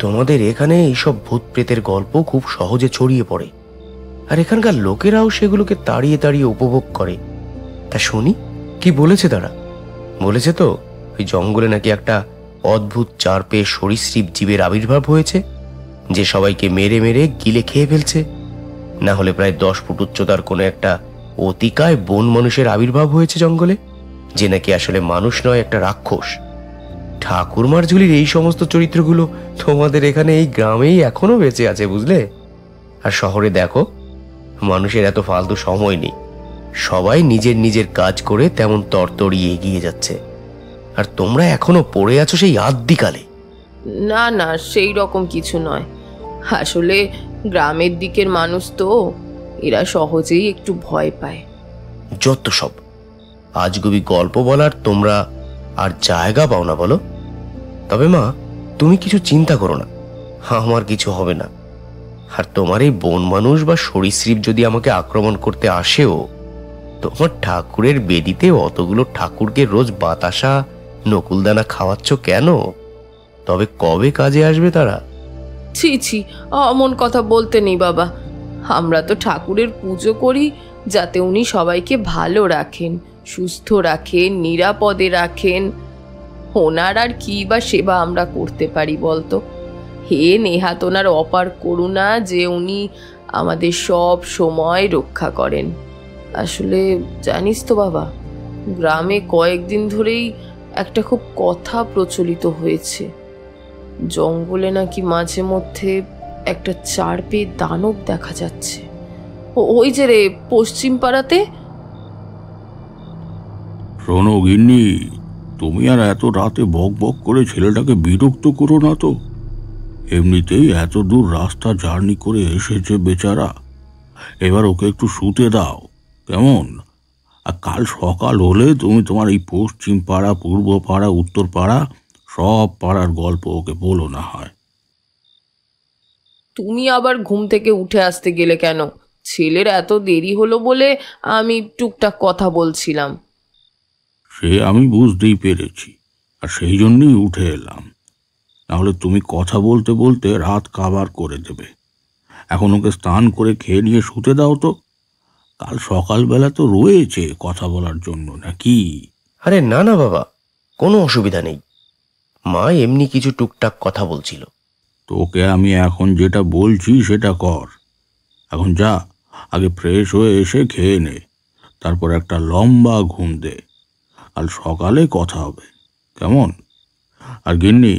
তোমাদের এখানে এইসব ভূত প্রেতের গল্প খুব সহজে ছড়িয়ে পড়ে, আর এখানকার লোকেরাও সেগুলোকে তাড়িয়ে তাড়িয়ে উপভোগ করে। তা শুনি, কি বলেছে তারা? বলেছে তো ওই জঙ্গলে নাকি একটা অদ্ভুত 4 পে সরীসৃপ জীবের আবির্ভাব হয়েছে, যে সবাইকে মেরে মেরে গিলে খেয়ে ফেলছে। না হলে প্রায় 10 ফুট উচ্চতার কোনো একটা অতিকায় বন মানুষের আবির্ভাব হয়েছে জঙ্গলে, যে নাকি আসলে মানুষ নয়, একটা রাক্ষস। ঠাকুরমার ঝুলির এই সমস্ত চরিত্রগুলো তোমাদের এখানে এই গ্রামেই এখনো বেঁচে আছে, বুঝলে? আর শহরে দেখো, মানুষের এত ফালতু সময় নেই, সবাই নিজের নিজের কাজ করে তেমন তরতরিয়ে এগিয়ে যাচ্ছে, আর তোমরা এখনো পড়ে আছো সেই আদিকালে। না না, সেই রকম কিছু নয়। আসলে গ্রামের দিকের মানুষ তো, এরা সহজেই একটু ভয় পায়। যত সব আজগুবি গল্প বলার তোমরা আর জায়গা পাও না বলো। তবে মা, তুমি কিছু চিন্তা করো না, আমার কিছু হবে না। আর তোমার এই বন মানুষ বা সরীসৃপ যদি আমাকে আক্রমণ করতে আসেও, তোমার ঠাকুরের বেদিতে অতগুলো ঠাকুরকে রোজ বাতাসা নকুলদানা খাওয়াচ্ছ কেন? তবে কবে কাজে আসবে তারা? ছি ছি, অমন কথা বলতে নেই বাবা। আমরা তো ঠাকুরের পুজো করি যাতে উনি সবাইকে ভালো রাখেন, সুস্থ রাখেন, নিরাপদে রাখেন। ওনার আর কি বা সেবা আমরা করতে পারি বলতো? হে নেহাত ওনার অপার করুণা যে উনি আমাদের সব সময় রক্ষা করেন। আসলে জানিস তো বাবা, গ্রামে কয়েকদিন ধরেই একটা খুব কথা প্রচলিত হয়েছে। জঙ্গলে নাকি মাঝে মধ্যে একটা 4 পেয়ে দানব দেখা যাচ্ছে। ওই যে রে, পশ্চিম পাড়াতে। শোনো গিন্নি, তুমি আর এত রাতে বক বক করে ছেলেটাকে বিরক্ত করো না তো। এমনিতেই এত দূর রাস্তা জার্নি করে এসেছে বেচারা, এবার ওকে একটু শুতে দাও কেমন? আর কাল সকাল হলে তুমি তোমার এই পশ্চিম পাড়া, পূর্ব পাড়া, উত্তর পাড়া সব পাড়ার গল্প ওকে বলো না হয়। তুমি আবার ঘুম থেকে উঠে আসতে গেলে কেন? ছেলের এত দেরি হলো বলে আমি টুকটাক কথা বলছিলাম। সে আমি বুঝতেই পেরেছি, আর সেই জন্যই উঠে এলাম। নাহলে তুমি কথা বলতে বলতে রাত কাবার করে দেবে। এখন ওকে স্নান করে খেয়ে নিয়ে শুতে দাও তো, কাল সকালবেলা তো রয়েছে কথা বলার জন্য, নাকি? আরে না না বাবা, কোনো অসুবিধা নেই। মা এমনি কিছু টুকটাক কথা বলছিল। তোকে আমি এখন যেটা বলছি সেটা কর। এখন যা, আগে ফ্রেশ হয়ে এসে খেয়ে নে, তারপর একটা লম্বা ঘুম দে। কাল সকালে কথা হবে কেমন? আর গিন্নি,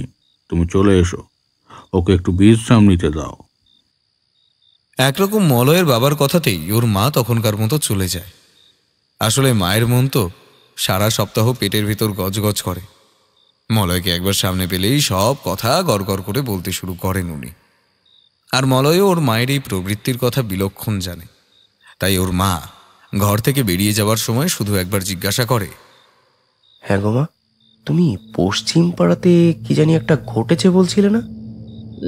তুমি চলে এসো, ওকে একটু বিশ্রাম নিতে দাও। একরকম মলয়ের বাবার কথাতেই ওর মা তখনকার মতো চলে যায়। আসলে মায়ের মন তো সারা সপ্তাহ পেটের ভিতর গজগজ করে। মলয়কে একবার সামনে পেলেই সব কথা গড়গড় করে বলতে শুরু করেন উনি। আর মলয়ও ওর মায়ের এই প্রবৃত্তির কথা বিলক্ষণ জানে। তাই ওর মা ঘর থেকে বেরিয়ে যাওয়ার সময় শুধু একবার জিজ্ঞাসা করে, হ্যাঁ গো মা, তুমি পশ্চিম পাড়াতে কি জানি একটা ঘটেছে বলছিলে না?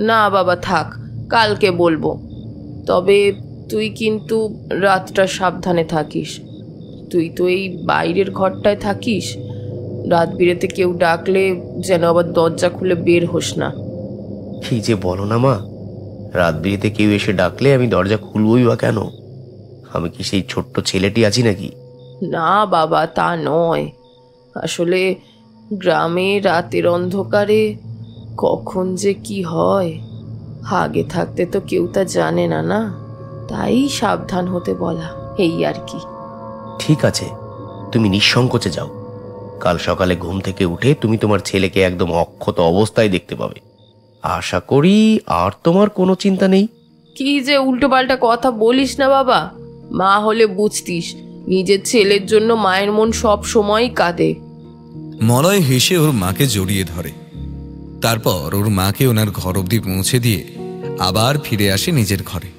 না বাবা, থাক, কালকে বলবো। তবে তুই কিন্তু রাতটা সাবধানে থাকিস। তুই তো এই বাইরের ঘরটায় থাকিস, রাত বিরেতে কেউ ডাকলে যেন আবার দরজা খুলে বের হোস না। কি যে বলো না মা, রাত বিরেতে কেউ এসে ডাকলে আমি দরজা খুলবই বা কেন? আমি কি সেই ছোট্ট ছেলেটি আছি নাকি? না বাবা, তা নয়। আসলে গ্রামে রাতের অন্ধকারে কখন যে কি হয় আগে থাকতে তো কেউ তা জানে না, না? তাই সাবধান হতে বলা, এই আর কি। ঠিক আছে, তুমি নিঃসংকোচে যাও। কাল সকালে ঘুম থেকে উঠে তুমি তোমার ছেলেকে একদম অক্ষত অবস্থায় দেখতে পাবে। আশা করি আর তোমার কোনো চিন্তা নেই। কি যে উল্টোপাল্টা কথা বলিস না বাবা। মা হলে বুঝতিস, নিজের ছেলের জন্য মায়ের মন সব সময়ই কাঁদে। মলয় হেসে ওর মাকে জড়িয়ে ধরে। তারপর ওর মাকে ওনার ঘর অবধি পৌঁছে দিয়ে আবার ফিরে আসে নিজের ঘরে,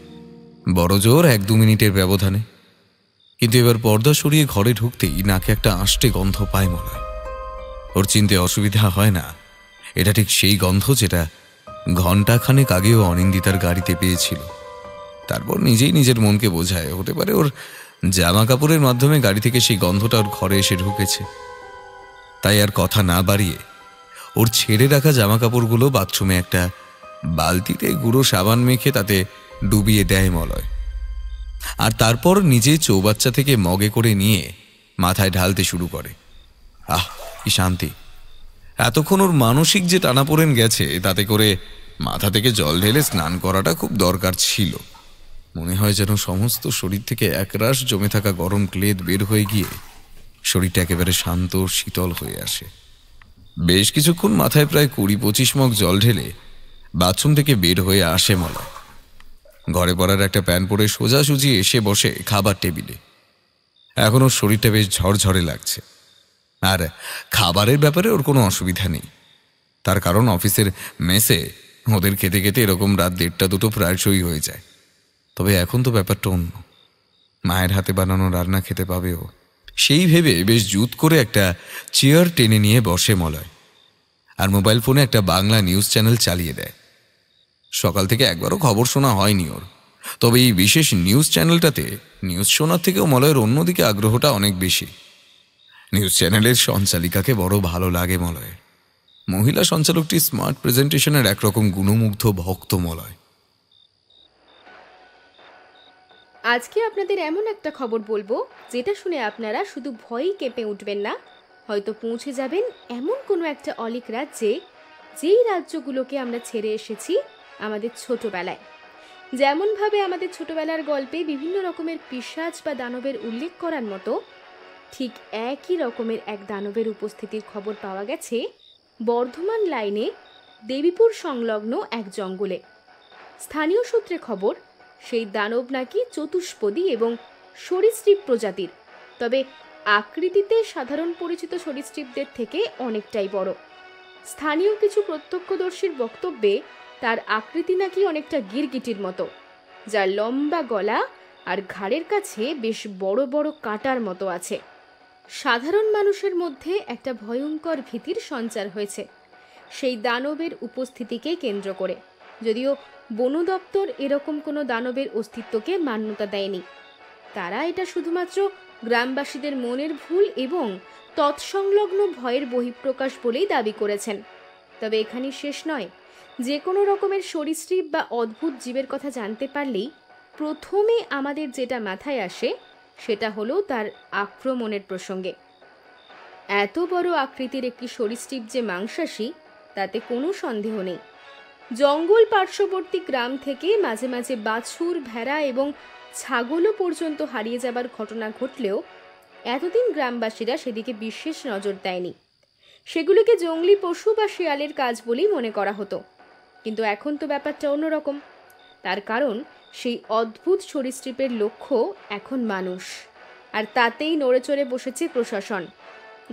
বড় জোর 1-2 মিনিটের ব্যবধানে। কিন্তু এবার পর্দা সরিয়ে ঘরে ঢুকতেই নাকে একটা আষ্টে গন্ধ পায় মলয়। ওর চিনতে অসুবিধা হয় না, এটা ঠিক সেই গন্ধ যেটা ঘণ্টাখানেক আগেও অনিন্দিতার গাড়িতে পেয়েছিল। তারপর নিজেই নিজের মনকে বোঝায়, হতে পারে ওর জামা কাপড়ের মাধ্যমে গাড়ি থেকে সেই গন্ধটা ওর ঘরে এসে ঢুকেছে। তাই আর কথা না বাড়িয়ে ওর ছেড়ে রাখা জামা কাপড়গুলো বাথরুমে একটা বালতিতে গুঁড়ো সাবান মেখে তাতে ডুবিয়ে দেয় মলয়। আর তারপর নিজে চৌবাচ্চা থেকে মগে করে নিয়ে মাথায় ঢালতে শুরু করে। আহ, কি শান্তি! এতক্ষণ ওর মানসিক যে টানাপোড়েন গেছে, তাতে করে মাথা থেকে জল ঢেলে স্নান করাটা খুব দরকার ছিল। মনে হয় যেন সমস্ত শরীর থেকে একরাশ জমে থাকা গরম ক্লেদ বের হয়ে গিয়ে শরীরটা একেবারে শান্ত শীতল হয়ে আসে। বেশ কিছুক্ষণ মাথায় প্রায় 20-25 মগ জল ঢেলে বাথরুম থেকে বের হয়ে আসে মলয়। ঘরে পড়ার একটা প্যান্ট পরে সোজাসুজি এসে বসে খাবার টেবিলে। এখন ওর শরীরটা বেশ ঝরঝরে লাগছে। আর খাবারের ব্যাপারে ওর কোনো অসুবিধা নেই, তার কারণ অফিসের মেসে ওদের খেতে খেতে এরকম রাত 1:30-2 প্রায়শই হয়ে যায়। তবে এখন তো ব্যাপারটা অন্য। মায়ের হাতে বানানো রান্না খেতে পাবেও সেই ভেবে বেশ জুত করে একটা চেয়ার টেনে নিয়ে বসে মলয়, আর মোবাইল ফোনে একটা বাংলা নিউজ চ্যানেল চালিয়ে দেয়। সকাল থেকে একবারও খবর শোনা হয়নি ওর, তবে এই বিশেষ নিউজ চ্যানেলটাতে নিউজ শোনার থেকেও মলয়ের অন্যদিকে আগ্রহটা অনেক বেশি। নিউজ চ্যানেলের সঞ্চালিকাকে বড় ভালো লাগে মলয়ের। মহিলা সঞ্চালকটি স্মার্ট প্রেজেন্টেশনের একরকম গুণমুগ্ধ ভক্ত মলয়। আজকে আপনাদের এমন একটা খবর বলবো যেটা শুনে আপনারা শুধু ভয়েই কেঁপে উঠবেন না, হয়তো পৌঁছে যাবেন এমন কোনো একটা অলিক রাজ্যে, যেই রাজ্যগুলোকে আমরা ছেড়ে এসেছি আমাদের ছোটবেলায়। যেমনভাবে আমাদের ছোটবেলার গল্পে বিভিন্ন রকমের পিশাচ বা দানবের উল্লেখ করার মতো, ঠিক একই রকমের এক দানবের উপস্থিতির খবর পাওয়া গেছে বর্ধমান লাইনে দেবীপুর সংলগ্ন এক জঙ্গলে। স্থানীয় সূত্রে খবর, সেই দানব নাকি চতুষ্পদী এবং সরীসৃপ প্রজাতির, তবে আকৃতিতে সাধারণ পরিচিত সরীসৃপদের থেকে অনেকটাই বড়। স্থানীয় কিছু প্রত্যক্ষদর্শীর বক্তব্যে তার আকৃতি নাকি অনেকটা গিরগিটির মতো, যার লম্বা গলা আর ঘাড়ের কাছে বেশ বড় বড় কাঁটার মতো আছে। সাধারণ মানুষের মধ্যে একটা ভয়ঙ্কর ভীতির সঞ্চার হয়েছে সেই দানবের উপস্থিতিকে কেন্দ্র করে, যদিও বন দপ্তর এরকম কোনো দানবের অস্তিত্বকে মান্যতা দেয়নি। তারা এটা শুধুমাত্র গ্রামবাসীদের মনের ভুল এবং তৎসংলগ্ন ভয়ের বহিঃপ্রকাশ বলেই দাবি করেছেন। তবে এখানেই শেষ নয়। যে কোনো রকমের সরীসৃপ বা অদ্ভুত জীবের কথা জানতে পারলেই প্রথমে আমাদের যেটা মাথায় আসে সেটা হলো তার আক্রমণের প্রসঙ্গে। এত বড় আকৃতির একটি সরীসৃপ যে মাংসাশী তাতে কোনো সন্দেহ নেই। জঙ্গল পার্শ্ববর্তী গ্রাম থেকে মাঝে মাঝে বাছুর, ভেড়া এবং ছাগলও পর্যন্ত হারিয়ে যাবার ঘটনা ঘটলেও এতদিন গ্রামবাসীরা সেদিকে বিশেষ নজর দেয়নি। সেগুলোকে জঙ্গলি পশু বা শেয়ালের কাজ বলেই মনে করা হতো। কিন্তু এখন তো ব্যাপারটা অন্যরকম। তার কারণ সেই অদ্ভুত সরীসৃপের লক্ষ্য এখন মানুষ, আর তাতেই নড়েচড়ে বসেছে প্রশাসন।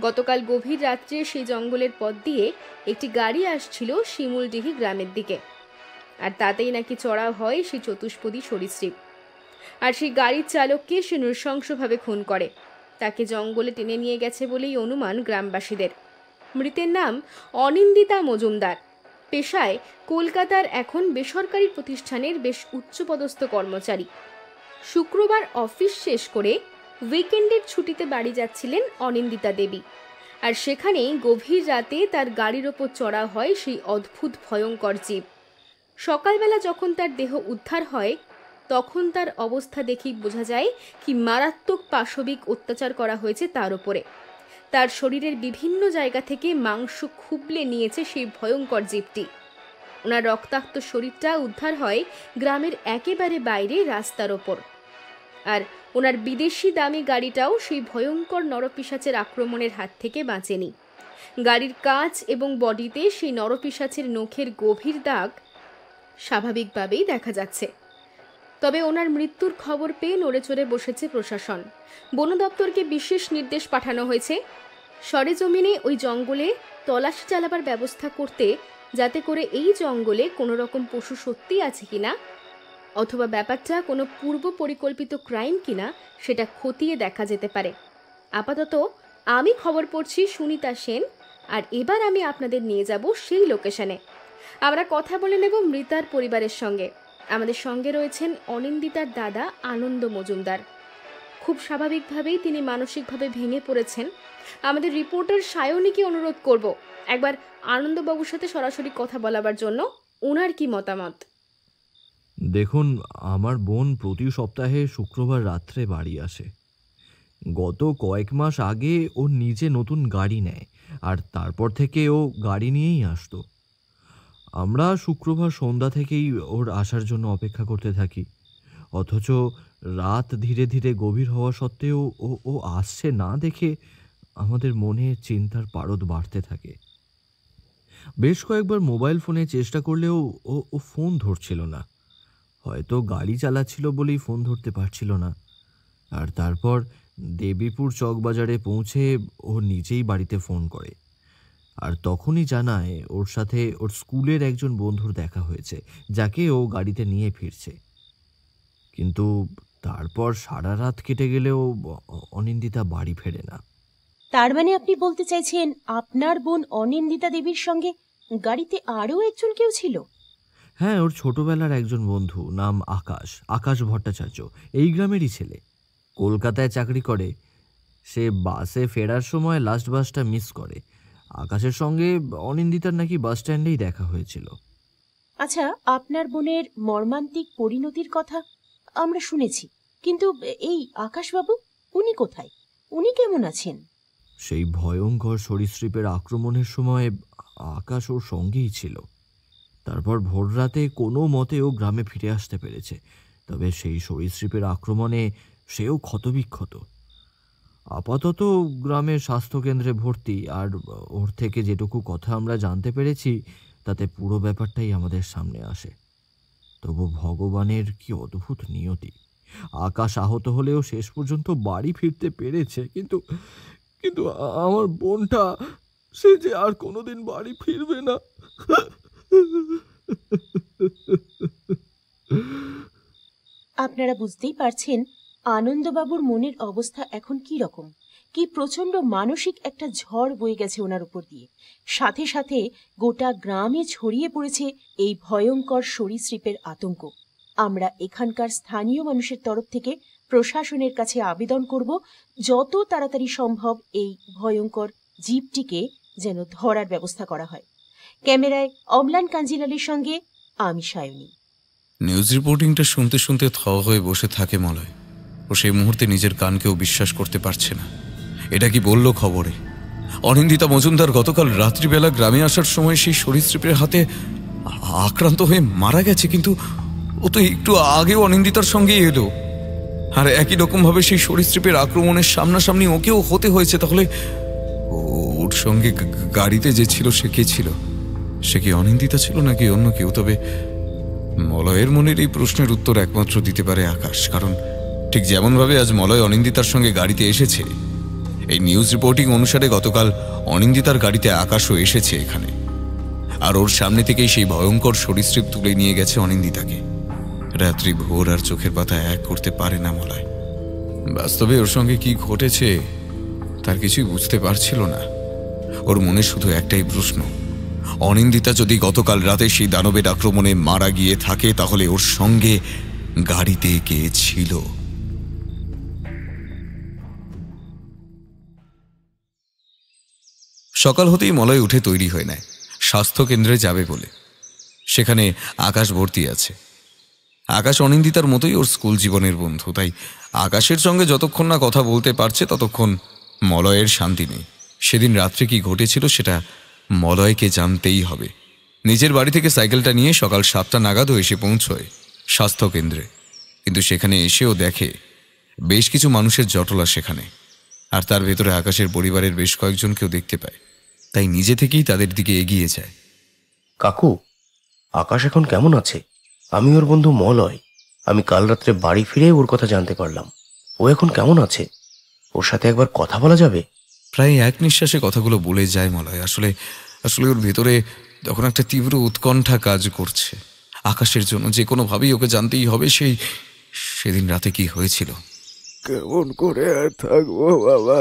গতকাল গভীর রাত্রে সেই জঙ্গলের পথ দিয়ে একটি গাড়ি আসছিল শিমুলডিহি গ্রামের দিকে, আর তাতেই নাকি চড়াও হয় সেই চতুষ্পদী সরীসৃপ। আর সেই গাড়ির চালককে সে নৃশংসভাবে খুন করে। তাকে জঙ্গলে টেনে নিয়ে গেছে বলেই অনুমান গ্রামবাসীদের। মৃতের নাম অনিন্দিতা মজুমদার। পেশায় কলকাতার এখন বেসরকারি প্রতিষ্ঠানের বেশ উচ্চপদস্থ কর্মচারী। শুক্রবার অফিস শেষ করে উইকেন্ডের ছুটিতে বাড়ি যাচ্ছিলেন অনিন্দিতা দেবী, আর সেখানেই গভীর রাতে তার গাড়ির ওপর চড়া হয় সেই অদ্ভুত ভয়ঙ্কর জীব। সকালবেলা যখন তার দেহ উদ্ধার হয় তখন তার অবস্থা দেখেই বোঝা যায় কি মারাত্মক পাশবিক অত্যাচার করা হয়েছে তার ওপরে। তার শরীরের বিভিন্ন জায়গা থেকে মাংস খুবলে নিয়েছে সেই ভয়ঙ্কর জীবটি। ওনার রক্তাক্ত শরীরটা উদ্ধার হয় গ্রামের একেবারে বাইরে রাস্তার ওপর। আর ওনার বিদেশি দামি গাড়িটাও সেই ভয়ঙ্কর নরপিশাচের আক্রমণের হাত থেকে বাঁচেনি। গাড়ির কাঁচ এবং বডিতে সেই নরপিশাচের নখের গভীর দাগ স্বাভাবিকভাবেই দেখা যাচ্ছে। তবে ওনার মৃত্যুর খবর পেয়ে নড়েচড়ে বসেছে প্রশাসন। বন দপ্তরকে বিশেষ নির্দেশ পাঠানো হয়েছে সরেজমিনে ওই জঙ্গলে তল্লাশি চালাবার ব্যবস্থা করতে, যাতে করে এই জঙ্গলে কোনো রকম পশু সত্যি আছে কিনা অথবা ব্যাপারটা কোনো পূর্ব পরিকল্পিত ক্রাইম কিনা সেটা খতিয়ে দেখা যেতে পারে। আপাতত আমি খবর পড়ছি সুনিতা সেন, আর এবার আমি আপনাদের নিয়ে যাব সেই লোকেশনে। আমরা কথা বলে নেব মৃতার পরিবারের সঙ্গে। আমাদের সঙ্গে রয়েছেন অনিন্দিতার দাদা আনন্দ মজুমদার। খুব স্বাভাবিকভাবেই তিনি মানসিকভাবে ভেঙে পড়েছেন। আমাদের রিপোর্টার সায়নীকে অনুরোধ করব একবার আনন্দবাবুর সাথে সরাসরি কথা বলাবার জন্য। ওনার কি মতামত? দেখুন, আমার বোন প্রতি সপ্তাহে শুক্রবার রাত্রে বাড়ি আসে। গত কয়েক মাস আগে ও নিজে নতুন গাড়ি নেয়, আর তারপর থেকে ও গাড়ি নিয়েই আসতো। আমরা শুক্রবার সন্ধ্যা থেকেই ওর আসার জন্য অপেক্ষা করতে থাকি, অথচ রাত ধীরে ধীরে গভীর হওয়া সত্ত্বেও ও আসছে না দেখে আমাদের মনে চিন্তার পারদ বাড়তে থাকে। বেশ কয়েকবার মোবাইল ফোনে চেষ্টা করলেও ও ফোন ধরছিল না। হয়তো গাড়ি চালাচ্ছিল বলেই ফোন ধরতে পারছিল না। আর তারপর দেবীপুর চকবাজারে পৌঁছে ও নিজেই বাড়িতে ফোন করে। আর তখনই জানায় ওর সাথে ওর স্কুলের একজন বন্ধুর দেখা হয়েছে, যাকে ও গাড়িতে নিয়ে ফিরছে। কিন্তু তারপর সারা রাত কেটে গেলেও অনিন্দিতা বাড়ি ফেরে না। তার মানে আপনি বলতে চাইছেন আপনার বোন অনিন্দিতা দেবীর সঙ্গে গাড়িতে আরও একজন কেউ ছিল? হ্যাঁ, ওর ছোটবেলার একজন বন্ধু, নাম আকাশ ভট্টাচার্য, এই গ্রামেরই ছেলে, কলকাতায় চাকরি করে। সে বাসে ফেরার সময় লাস্ট বাসটা মিস করে। আকাশের সঙ্গে অনিন্দিতার নাকি বাস স্ট্যান্ডেই দেখা হয়েছিল। আচ্ছা, আপনার বোনের মর্মান্তিক পরিণতির কথা আমরা শুনেছি, কিন্তু এই আকাশবাবু, উনি কোথায়? উনি কেমন আছেন? সেই ভয়ঙ্কর সরীসৃপের আক্রমণের সময় আকাশ ওর সঙ্গেই ছিল। তারপর ভোররাতে কোনো মতে ও গ্রামে ফিরে আসতে পেরেছে, তবে সেই সরীসৃপের আক্রমণে সেও ক্ষতবিক্ষত। আপাতত গ্রামের স্বাস্থ্যকেন্দ্রে ভর্তি, আর ওর থেকে যেটুকু কথা আমরা জানতে পেরেছি তাতে পুরো ব্যাপারটাই আমাদের সামনে আসে। তবু ভগবানের কি অদ্ভুত নিয়তি, আকাশ আহত হলেও শেষ পর্যন্ত বাড়ি ফিরতে পেরেছে। কিন্তু কিন্তু আমার বোনটা, সে যে আর কোনোদিন বাড়ি ফিরবে না। আপনারা বুঝতেই পারছেন আনন্দবাবুর মনের অবস্থা এখন কি রকম। কি প্রচন্ড মানসিক একটা ঝড় বয়ে গেছে ওনার উপর দিয়ে। সাথে সাথে গোটা গ্রামে ছড়িয়ে পড়েছে এই ভয়ঙ্কর সরীসৃপের আতঙ্ক। আমরা এখানকার স্থানীয় মানুষের তরফ থেকে প্রশাসনের কাছে আবেদন করব, যত তাড়াতাড়ি সম্ভব এই ভয়ঙ্কর জীবটিকে যেন ধরার ব্যবস্থা করা হয়। ক্যামেরায় অম্লান কাঞ্জিলালের সঙ্গে আমি সায়নী। নিউজ রিপোর্টিংটা শুনতে শুনতে থ হয়ে বসে থাকে মলয়। ও সেই মুহূর্তে নিজের কানকেও বিশ্বাস করতে পারছে না। এটা কি বলল খবরে? অনিন্দিতা মজুমদার গতকাল রাত্রিবেলা গ্রামে আসার সময় সেই সরীসৃপের হাতে আক্রান্ত হয়ে মারা গেছে, কিন্তু ও তো একটু আগেও অনিন্দিতার সঙ্গেই এলো, আর একই রকমভাবে সেই সরীসৃপের আক্রমণের সামনাসামনি ওকেও হতে হয়েছে। তাহলে ওর সঙ্গে গাড়িতে যে ছিল সে কে ছিল? সে কি অনিন্দিতা ছিল নাকি অন্য কেউ? তবে মলয়ের মনের এই প্রশ্নের উত্তর একমাত্র দিতে পারে আকাশ, কারণ ঠিক যেমনভাবে আজ মলয় অনিন্দিতার সঙ্গে গাড়িতে এসেছে, এই নিউজ রিপোর্টিং অনুসারে গতকাল অনিন্দিতার গাড়িতে আকাশও এসেছে এখানে, আর ওর সামনে থেকেই সেই ভয়ঙ্কর সরীসৃপ তুলে নিয়ে গেছে অনিন্দিতাকে। রাত্রি ভোর আর চোখের পাতা এক করতে পারে না মলয়। বাস্তবে ওর সঙ্গে কি ঘটেছে তার কিছুই বুঝতে পারছিল না। ওর মনে শুধু একটাই প্রশ্ন, অনিন্দিতা যদি গতকাল রাতে সেই দানবের আক্রমণে মারা গিয়ে থাকে, তাহলে ওর সঙ্গে গাড়িতে কে ছিল? সকাল হতেই মলয় উঠে তৈরি হয়ে নেয় স্বাস্থ্য কেন্দ্রে যাবে বলে। সেখানে আকাশ ভর্তি আছে। আকাশ অনিন্দিতার মতোই ওর স্কুল জীবনের বন্ধু, তাই আকাশের সঙ্গে যতক্ষণ না কথা বলতে পারছে ততক্ষণ মলয়ের শান্তি নেই। সেদিন রাত্রে কি ঘটেছিল সেটা মলয়কে জানতেই হবে। নিজের বাড়ি থেকে সাইকেলটা নিয়ে সকাল 7টা নাগাদও এসে পৌঁছয় স্বাস্থ্য কেন্দ্রে, কিন্তু সেখানে এসেও দেখে বেশ কিছু মানুষের জটলা সেখানে, আর তার ভেতরে আকাশের পরিবারের বেশ কয়েকজনকেও দেখতে পায়। তাই নিজে থেকেই তাদের দিকে এগিয়ে যায়। কাকু, আকাশ এখন কেমন আছে? আমি ওর বন্ধু মলয়। আমি কাল রাত্রে বাড়ি ফিরে ওর কথা জানতে পারলাম। ও এখন কেমন আছে? ওর সাথে একবার কথা বলা যাবে? প্রায় এক নিঃশ্বাসে কথাগুলো বলে যায় মলয়। আসলে ওর ভেতরে তখন একটা তীব্র উৎকণ্ঠা কাজ করছে আকাশের জন্য। যে কোনোভাবেই ওকে জানতেই হবে সেদিন রাতে কি হয়েছিল। কেমন করে আর থাকবো বাবা,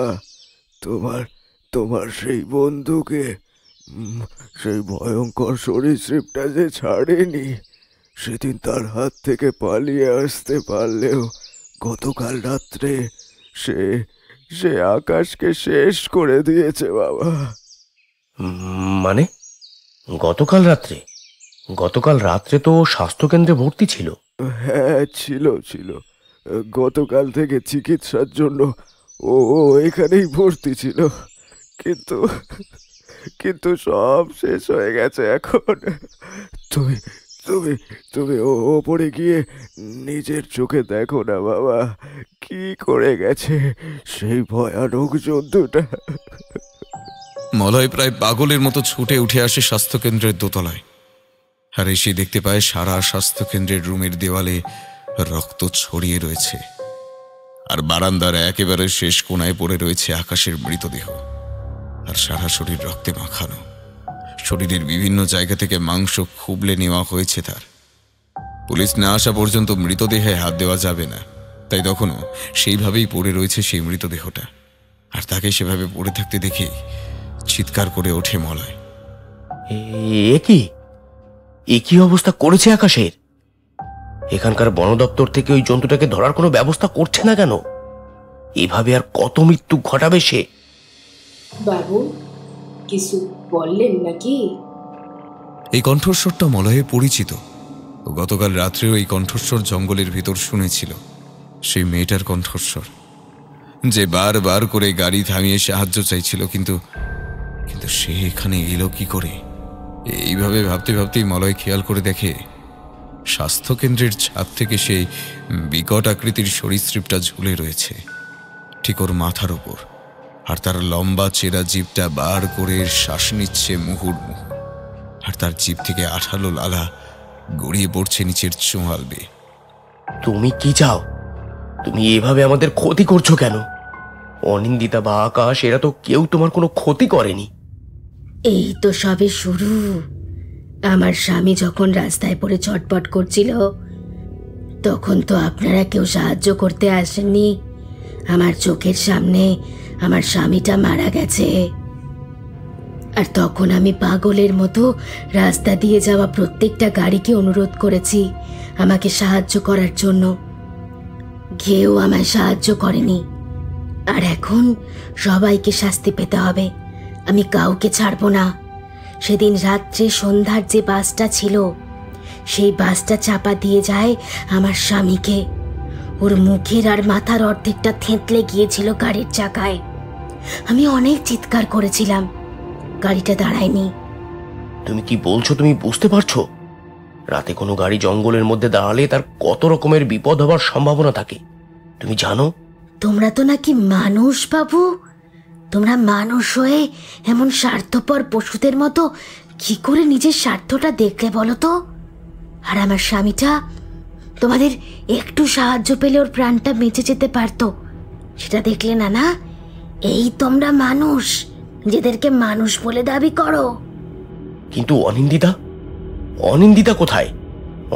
তোমার সেই বন্ধুকে সেই ভয়ঙ্কর সরীসৃপটা যে ছাড়েনি, সেদিন তার হাত থেকে পালিয়ে আসতে পারলেও গতকাল রাত্রে সে আকাশকে শেষ করে দিয়েছে বাবা। মানে গতকাল রাত্রে তো স্বাস্থ্যকেন্দ্রে ভর্তি ছিল। হ্যাঁ, ছিল। গতকাল থেকে চিকিৎসার জন্য ও এখানেই ভর্তি ছিল, কিন্তু সব শেষ হয়ে গেছে এখন। তুমি ওপরে গিয়ে নিজের চোখে দেখো না বাবা, কি করে গেছে সেই ভয়ানক জন্তুটা। মলয় প্রায় পাগলের মতো ছুটে উঠে আসে স্বাস্থ্যকেন্দ্রের দোতলায়, আর এসে দেখতে পায় সারা স্বাস্থ্যকেন্দ্রের রুমের দেওয়ালে রক্ত ছড়িয়ে রয়েছে, আর বারান্দার একেবারে শেষ কোণায় পড়ে রয়েছে আকাশের মৃতদেহ। আর সারা শরীর রক্তে মাখানো। শরীরের বিভিন্ন জায়গা থেকে মাংস খুবলে নেওয়া হয়েছে তার। পুলিশ না আসা পর্যন্ত মৃতদেহে হাত দেওয়া যাবে না, তাই তখনও সেইভাবেই পড়ে রয়েছে সেই মৃতদেহটা। আর তাকে সেভাবে পড়ে থাকতে দেখে চিৎকার করে ওঠে মলয়। এ কি অবস্থা করেছে আকাশের? এখানকার বন দপ্তর থেকে ওই জন্তুটাকে ধরার কোনো ব্যবস্থা করছে না কেন? এভাবে আর কত মৃত্যু ঘটাবে সে? বাবু কিছু বললেন নাকি? এই কণ্ঠস্বরটা মলয়ে পরিচিত। গতকাল রাত্রেও এই কণ্ঠস্বর জঙ্গলের ভিতর শুনেছিল। সেই মেয়েটার কণ্ঠস্বর, যে বারবার করে গাড়ি থামিয়ে সাহায্য চাইছিল, কিন্তু সে এখানে এলো কি করে? এইভাবে ভাবতে ভাবতেই মলয় খেয়াল করে দেখে স্বাস্থ্যকেন্দ্রের ছাদ থেকে সেই বিকট আকৃতির সরীসৃপটা ঝুলে রয়েছে ঠিক ওর মাথার উপর। আর তার লম্বা চেরা জিভটা বার করে শ্বাস নিচ্ছে মুহুর্মুহু। আর তার জিভ থেকে আঠালো লালা গড়িয়ে পড়ছে নিচের চোয়াল বেয়ে। তুমি কি চাও? তুমি এভাবে আমাদের ক্ষতি করছো কেন? অনিন্দিতা বা আকাশ এরা তো কেউ তোমার কোনো ক্ষতি করেনি। এই তো সবে শুরু। আমার স্বামী যখন রাস্তায় পড়ে ছটপট করছিল তখন তো আপনারা কেউ সাহায্য করতে আসেননি। আমার চোখের সামনে আমার স্বামীটা মারা গেছে, আর তখন আমি পাগলের মতো রাস্তা দিয়ে যাওয়া প্রত্যেকটা গাড়িকে অনুরোধ করেছি আমাকে সাহায্য করার জন্য। কেউ আমায় সাহায্য করেনি, আর এখন সবাইকে শাস্তি পেতে হবে। আমি কাউকে ছাড়বো না। সেদিন রাত্রে সন্ধ্যার যে বাসটা ছিল সেই বাসটা চাপা দিয়ে যায় আমার স্বামীকে। ওর মুখের আর মাথার অর্ধেকটা থেঁতলে গিয়েছিল গাড়ির চাকায়। আমি অনেক চিৎকার করেছিলাম, গাড়িটা দাঁড়ায়নি। তুমি কি বলছো? তুমি বুঝতে পারছো রাতে কোনো গাড়ি জঙ্গলের মধ্যে দাঁড়ালে তার কত রকমের বিপদ হবার সম্ভাবনা থাকে? তুমি জানো? তোমরা তো নাকি মানুষ বাবু। তোমরা মানুষ হয়ে এমন স্বার্থপর পশুদের মতো কি করে নিজের স্বার্থটা দেখলে বলো তো? আর আমার স্বামীটা, তোমাদের একটু সাহায্য পেলে ওর প্রাণটা বেঁচে যেতে পারতো, সেটা দেখলে না? না, এই তোমরা মানুষ, নিজেদেরকে মানুষ বলে দাবি করো। কিন্তু অনিন্দিতা কোথায়?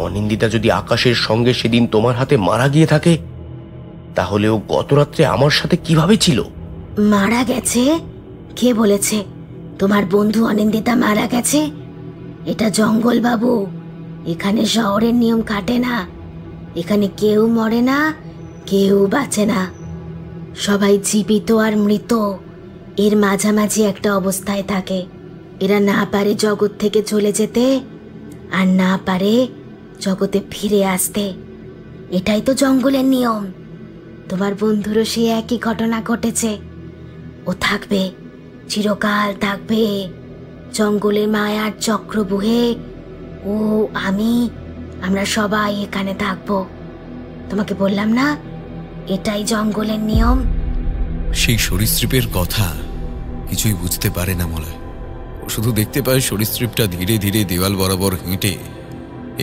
অনিন্দিতা যদি আকাশের সঙ্গে সেদিন তোমার হাতে মারা গিয়ে থাকে, তাহলে ও গত রাত্রে আমার সাথে কিভাবে ছিল? মারা গেছে? কে বলেছে তোমার বন্ধু অনিন্দিতা মারা গেছে? এটা জঙ্গল বাবু, এখানে শহরের নিয়ম খাটে না। এখানে কেউ মরে না, কেউ বাঁচে না। সবাই জীবিত আর মৃত এর মাঝামাঝি একটা অবস্থায় থাকে। এরা না পারে জগৎ থেকে চলে যেতে, আর না পারে জগতে ফিরে আসতে। এটাই তো জঙ্গলের নিয়ম। তোমার বন্ধুরও সে একই ঘটনা ঘটেছে। ও থাকবে, চিরকাল থাকবে জঙ্গলের মায়ার চক্র বুহে। ও, আমরা সবাই এখানে থাকবো। তোমাকে বললাম না, এটাই জঙ্গলের নিয়ম। সেই সরীসৃপের কথা কিছুই বুঝতে পারে না মলয়। ও শুধু দেখতে পায় সরীসৃপটা ধীরে ধীরে দেওয়াল বরাবর হেঁটে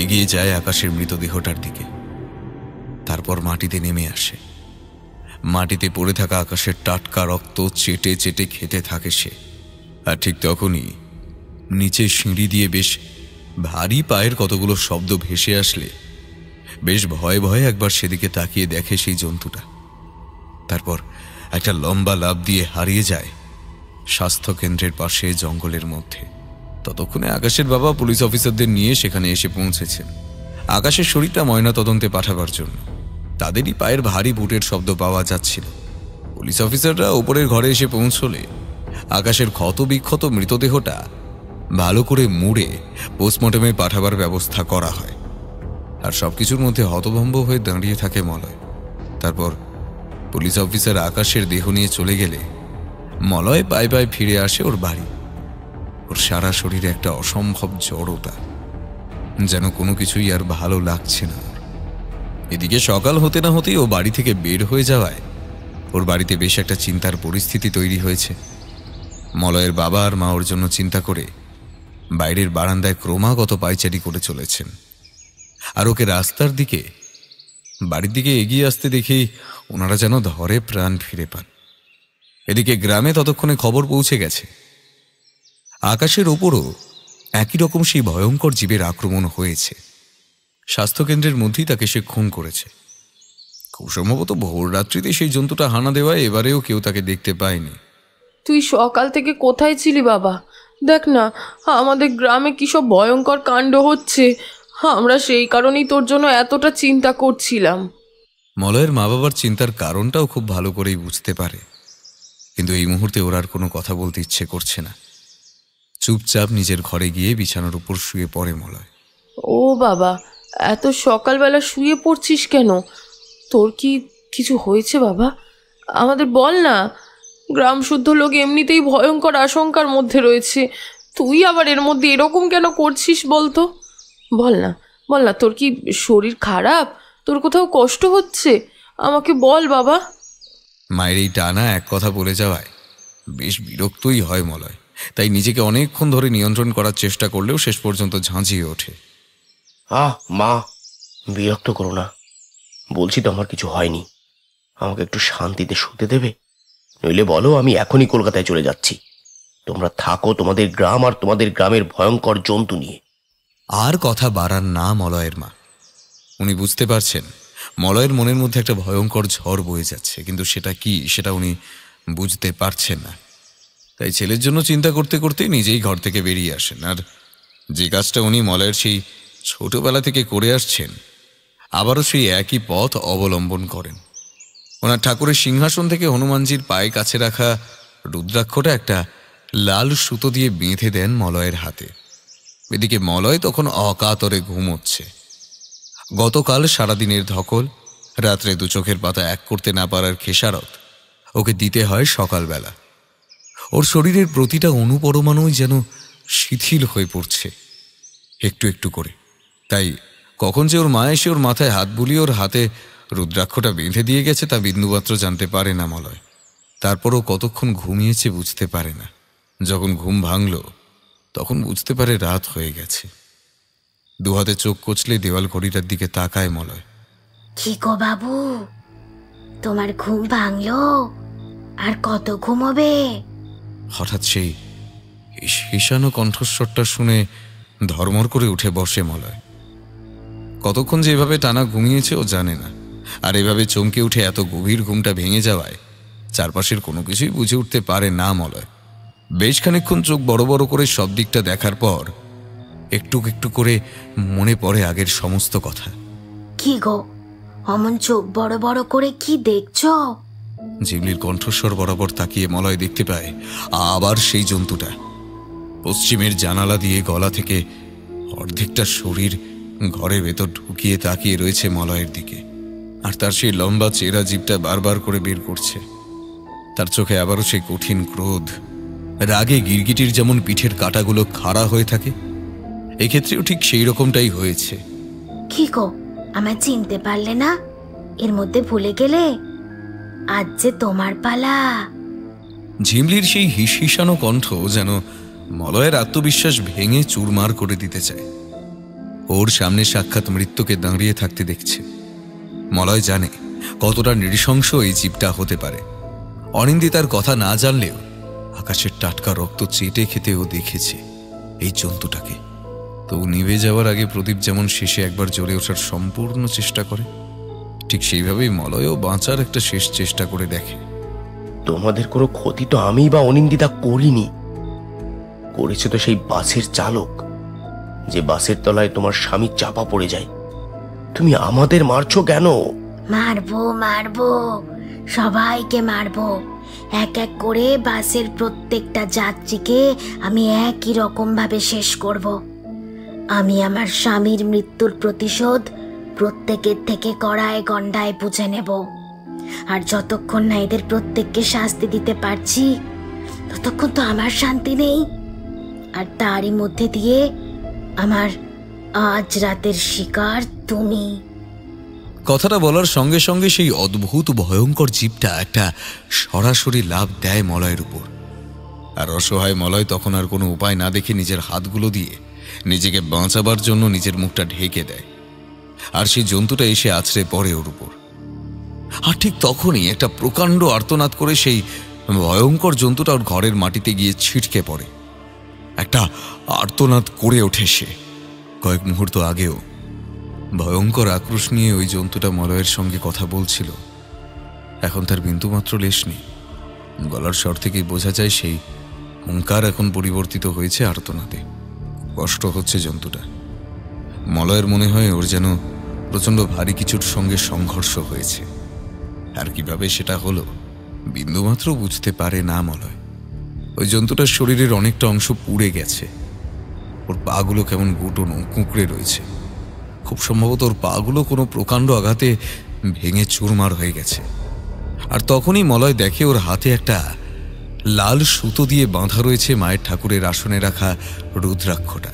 এগিয়ে যায় আকাশের মৃতদেহটার দিকে। তারপর মাটিতে নেমে আসে। মাটিতে পড়ে থাকা আকাশের টাটকা রক্ত চেটে চেটে খেতে থাকে সে। আর ঠিক তখনই নিচে সিঁড়ি দিয়ে বেশ ভারী পায়ের কতগুলো শব্দ ভেসে আসলে বেশ ভয়ে ভয়ে একবার সেদিকে তাকিয়ে দেখে সেই জন্তুটা। তারপর একটা লম্বা লাফ দিয়ে হারিয়ে যায় স্বাস্থ্যকেন্দ্রের পাশে জঙ্গলের মধ্যে। ততক্ষণে আকাশের বাবা পুলিশ অফিসারদের নিয়ে সেখানে এসে পৌঁছেছেন আকাশের শরীরটা ময়না তদন্তে পাঠাবার জন্য। তাদেরই পায়ের ভারী বুটের শব্দ পাওয়া যাচ্ছিল। পুলিশ অফিসাররা উপরের ঘরে এসে পৌঁছলে আকাশের ক্ষত বিক্ষত মৃতদেহটা ভালো করে মুড়ে পোস্টমর্টমে পাঠাবার ব্যবস্থা করা হয়। আর সবকিছুর মধ্যে হতভম্ব হয়ে দাঁড়িয়ে থাকে মলয়। তারপর পুলিশ অফিসার আকাশের দেহ নিয়ে চলে গেলে মলয় পায়ে পায়ে ফিরে আসে ওর বাড়ি। ওর সারা শরীরে একটা অসম্ভব জড়তা, যেন কোনো কিছুই আর ভালো লাগছে না। এদিকে সকাল হতে না হতেই ও বাড়ি থেকে বের হয়ে যাওয়ায় ওর বাড়িতে বেশ একটা চিন্তার পরিস্থিতি তৈরি হয়েছে। মলয়ের বাবা আর মা ওর জন্য চিন্তা করে বাইরের বারান্দায় ক্রমাগত পায়চারি করে চলেছেন। আর ওকে রাস্তার দিকে বাড়ির দিকে এগিয়ে আসতে দেখেই ওনারা যেন ধরে প্রাণ ফিরে পান। এদিকে গ্রামে ততক্ষণে খবর পৌঁছে গেছে। আকাশের ওপরও একই রকম সেই ভয়ঙ্কর জীবের আক্রমণ হয়েছে। স্বাস্থ্যকেন্দ্রের মধ্যেই তাকে সে খুন করেছে। খুব সম্ভবত ভোর রাত্রিতে সেই জন্তুটা হানা দেওয়ায় এবারেও কেউ তাকে দেখতে পায়নি। তুই সকাল থেকে কোথায় ছিলি বাবা? দেখ না, আমাদের গ্রামে কি সব ভয়ঙ্কর কাণ্ড হচ্ছে। আমরা সেই কারণেই তোর জন্য এতটা চিন্তা করছিলাম। মলয়ের মা বাবার চিন্তার কারণটাও খুব ভালো করেই বুঝতে পারে, কিন্তু এই মুহূর্তে ওর আর কোনো কথা বলতে ইচ্ছে করছে না। চুপচাপ নিজের ঘরে গিয়ে বিছানার উপর শুয়ে পড়ে মলয়। ও বাবা, এত সকালবেলা শুয়ে পড়ছিস কেন? তোর কি কিছু হয়েছে বাবা? আমাদের বল না। গ্রাম শুদ্ধ লোক এমনিতেই ভয়ঙ্কর আশঙ্কার মধ্যে রয়েছে, তুই আবার এর মধ্যে এরকম কেন করছিস বলতো? বল না, বল না, তোর কি শরীর খারাপ? তোর কোথাও কষ্ট হচ্ছে? আমাকে বল বাবা। মায়ের এই টানা এক কথা বলে যাওয়ায় বেশ বিরক্তই হয় মলয়। তাই নিজেকে অনেকক্ষণ ধরে নিয়ন্ত্রণ করার চেষ্টা করলেও শেষ পর্যন্ত ঝাঁঝিয়ে ওঠে। মা, বিরক্ত করো না। বলছি তো আমার কিছু হয়নি। আমাকে একটু শান্তিতে শুতে দেবে? নইলে বলো আমি এখনই কলকাতায় চলে যাচ্ছি। তোমরা থাকো তোমাদের গ্রাম আর তোমাদের গ্রামের ভয়ঙ্কর জন্তু নিয়ে। আর কথা বাড়ান না মলয়ের মা। উনি বুঝতে পারছেন মলয়ের মনের মধ্যে একটা ভয়ঙ্কর ঝড় বয়ে যাচ্ছে, কিন্তু সেটা কি সেটা উনি বুঝতে পারছেন না। তাই ছেলের জন্য চিন্তা করতে করতে নিজেই ঘর থেকে বেরিয়ে আসেন। আর যে কাজটা উনি মলয়ের সেই ছোটবেলা থেকে করে আসছেন, আবারও সেই একই পথ অবলম্বন করেন। ওনার ঠাকুরের সিংহাসন থেকে হনুমানজির পায়ে কাছে রাখা রুদ্রাক্ষটা একটা লাল সুতো দিয়ে বেঁধে দেন মলয়ের হাতে। এদিকে মলয় তখন অকাতরে ঘুমোচ্ছে। গতকাল সারাদিনের ধকল, রাত্রে দু চোখের পাতা এক করতে না পারার খেসারত ওকে দিতে হয় সকালবেলা। ওর শরীরের প্রতিটা অনুপরমাণুই যেন শিথিল হয়ে পড়ছে একটু একটু করে। তাই কখন যে ওর মা এসে ওর মাথায় হাত বুলিয়ে ওর হাতে রুদ্রাক্ষটা বেঁধে দিয়ে গেছে তা বিন্দুমাত্র জানতে পারে না মলয়। তারপরও কতক্ষণ ঘুমিয়েছে বুঝতে পারে না। যখন ঘুম ভাঙল তখন বুঝতে পারে রাত হয়ে গেছে। দুহাতে চোখ কচলে দেওয়াল ঘড়িটার দিকে তাকায় মলয়। কি গো বাবু, তোমার ঘুম ভাঙলো? আর কত ঘুমোবে? হঠাৎ সেই ঈশানো কণ্ঠস্বরটা শুনে ধর্মর করে উঠে বসে মলয়। কতক্ষণ যে এভাবে টানা ঘুমিয়েছে ও জানে না। আর এভাবে চমকে উঠে এত গভীর ঘুমটা ভেঙে যাওয়ায় চারপাশের কোনো কিছুই বুঝে উঠতে পারে না মলয়। বেশ খানিকক্ষণ চোখ বড় বড় করে সব দিকটা দেখার পর একটু একটু করে মনে পড়ে আগের সমস্ত কথা। কি গো, অমন চোখ বড় বড় করে কি দেখছো? জিবলির কণ্ঠস্বর বরাবর তাকিয়ে মলয় দেখতে পায় আবার সেই জন্তুটা পশ্চিমের জানালা দিয়ে গলা থেকে অর্ধেকটা শরীর ঘরের ভেতর ঢুকিয়ে তাকিয়ে রয়েছে মলয়ের দিকে। আর তার সেই লম্বা চেরা জিভটা বারবার করে বের করছে। তার চোখে আবারও সেই কঠিন ক্রোধ। রাগে গিরগিটির যেমন পিঠের কাঁটাগুলো খাড়া হয়ে থাকে, এক্ষেত্রেও ঠিক সেই রকমটাই হয়েছে। কি গো, আমায় চিনতে পারলে না? এর মধ্যে ভুলে গেলে আজ যে তোমার পালা। ঝিমলির সেই হিসহিসানো কণ্ঠ যেন মলয়ের আত্মবিশ্বাস ভেঙে চুরমার করে দিতে চায়। ওর সামনে সাক্ষাৎ মৃত্যুকে দাঁড়িয়ে থাকতে দেখছে। মলয় জানে কতটা নৃশংস এই জীবটা হতে পারে। অনিন্দিতার কথা না জানলেও আকাশের টাটকা রক্ত চেটে খেতে ও দেখেছে এই জন্তুটাকে। তো নিভে যাওয়ার আগে প্রদীপ যেমন শেষে একবার জ্বলে ওঠার সম্পূর্ণ চেষ্টা করে, ঠিক সেইভাবেই মলয়ও বাঁচার একটা শেষ চেষ্টা করে দেখে। তোমাদের কোনো ক্ষতি তো আমি বা অনিন্দিতা করিনি। করেছে তো সেই বাসের চালক, যে বাসের তলায় তোমার স্বামী চাপা পড়ে যায়। তুমি আমাদের মারছো কেন? মারবো মারবো, সবাইকে মারবো। এক এক করে বাসের প্রত্যেকটা যাত্রীকে আমি একই রকম ভাবে শেষ করব। আমি আমার স্বামীর মৃত্যুর প্রতিশোধ প্রত্যেকের থেকে কড়ায় গন্ডায় বুঝে নেব। আর যতক্ষণ না এদের প্রত্যেককে শাস্তি দিতে পারছি ততক্ষণ তো আমার শান্তি নেই। আর তারই মধ্যে দিয়ে আমার আজ রাতের শিকার তুমি। কথাটা বলার সঙ্গে সঙ্গে সেই অদ্ভুত ভয়ঙ্কর জীবটা একটা সরাসরি লাফ দেয় মলয়ের উপর। আর অসহায় মলয় তখন আর কোনো উপায় না দেখে নিজের হাতগুলো দিয়ে নিজেকে বাঁচাবার জন্য নিজের মুখটা ঢেকে দেয়। আর সেই জন্তুটা এসে আছড়ে পড়ে ওর উপর। আর ঠিক তখনই একটা প্রকাণ্ড আর্তনাদ করে সেই ভয়ঙ্কর জন্তুটা ওর ঘরের মাটিতে গিয়ে ছিটকে পড়ে। একটা আর্তনাদ করে ওঠে সে। কয়েক মুহূর্ত আগেও ভয়ঙ্কর আক্রোশ নিয়ে ওই জন্তুটা মলয়ের সঙ্গে কথা বলছিল। এখন তার বিন্দুমাত্র লেশ নেই। গলার স্বর থেকেই বোঝা যায় সেই হুঙ্কার এখন পরিবর্তিত হয়েছে আর্তনাদে। কষ্ট হচ্ছে জন্তুটা। মলয়ের মনে হয় ওর যেন প্রচণ্ড ভারী কিছুর সঙ্গে সংঘর্ষ হয়েছে। আর কিভাবে সেটা হলো বিন্দুমাত্র বুঝতে পারে না মলয়। ওই জন্তুটার শরীরের অনেকটা অংশ পুড়ে গেছে। ওর পাগুলো কেমন গুটোনো কুঁকড়ে রয়েছে। খুব সম্ভবত ওর পাগুলো কোনো প্রকাণ্ড আঘাতে ভেঙে চুরমার হয়ে গেছে। আর তখনই মলয় দেখে ওর হাতে একটা লাল সুতো দিয়ে বাঁধা রয়েছে মায়ের ঠাকুরের আসনে রাখা রুদ্রাক্ষটা।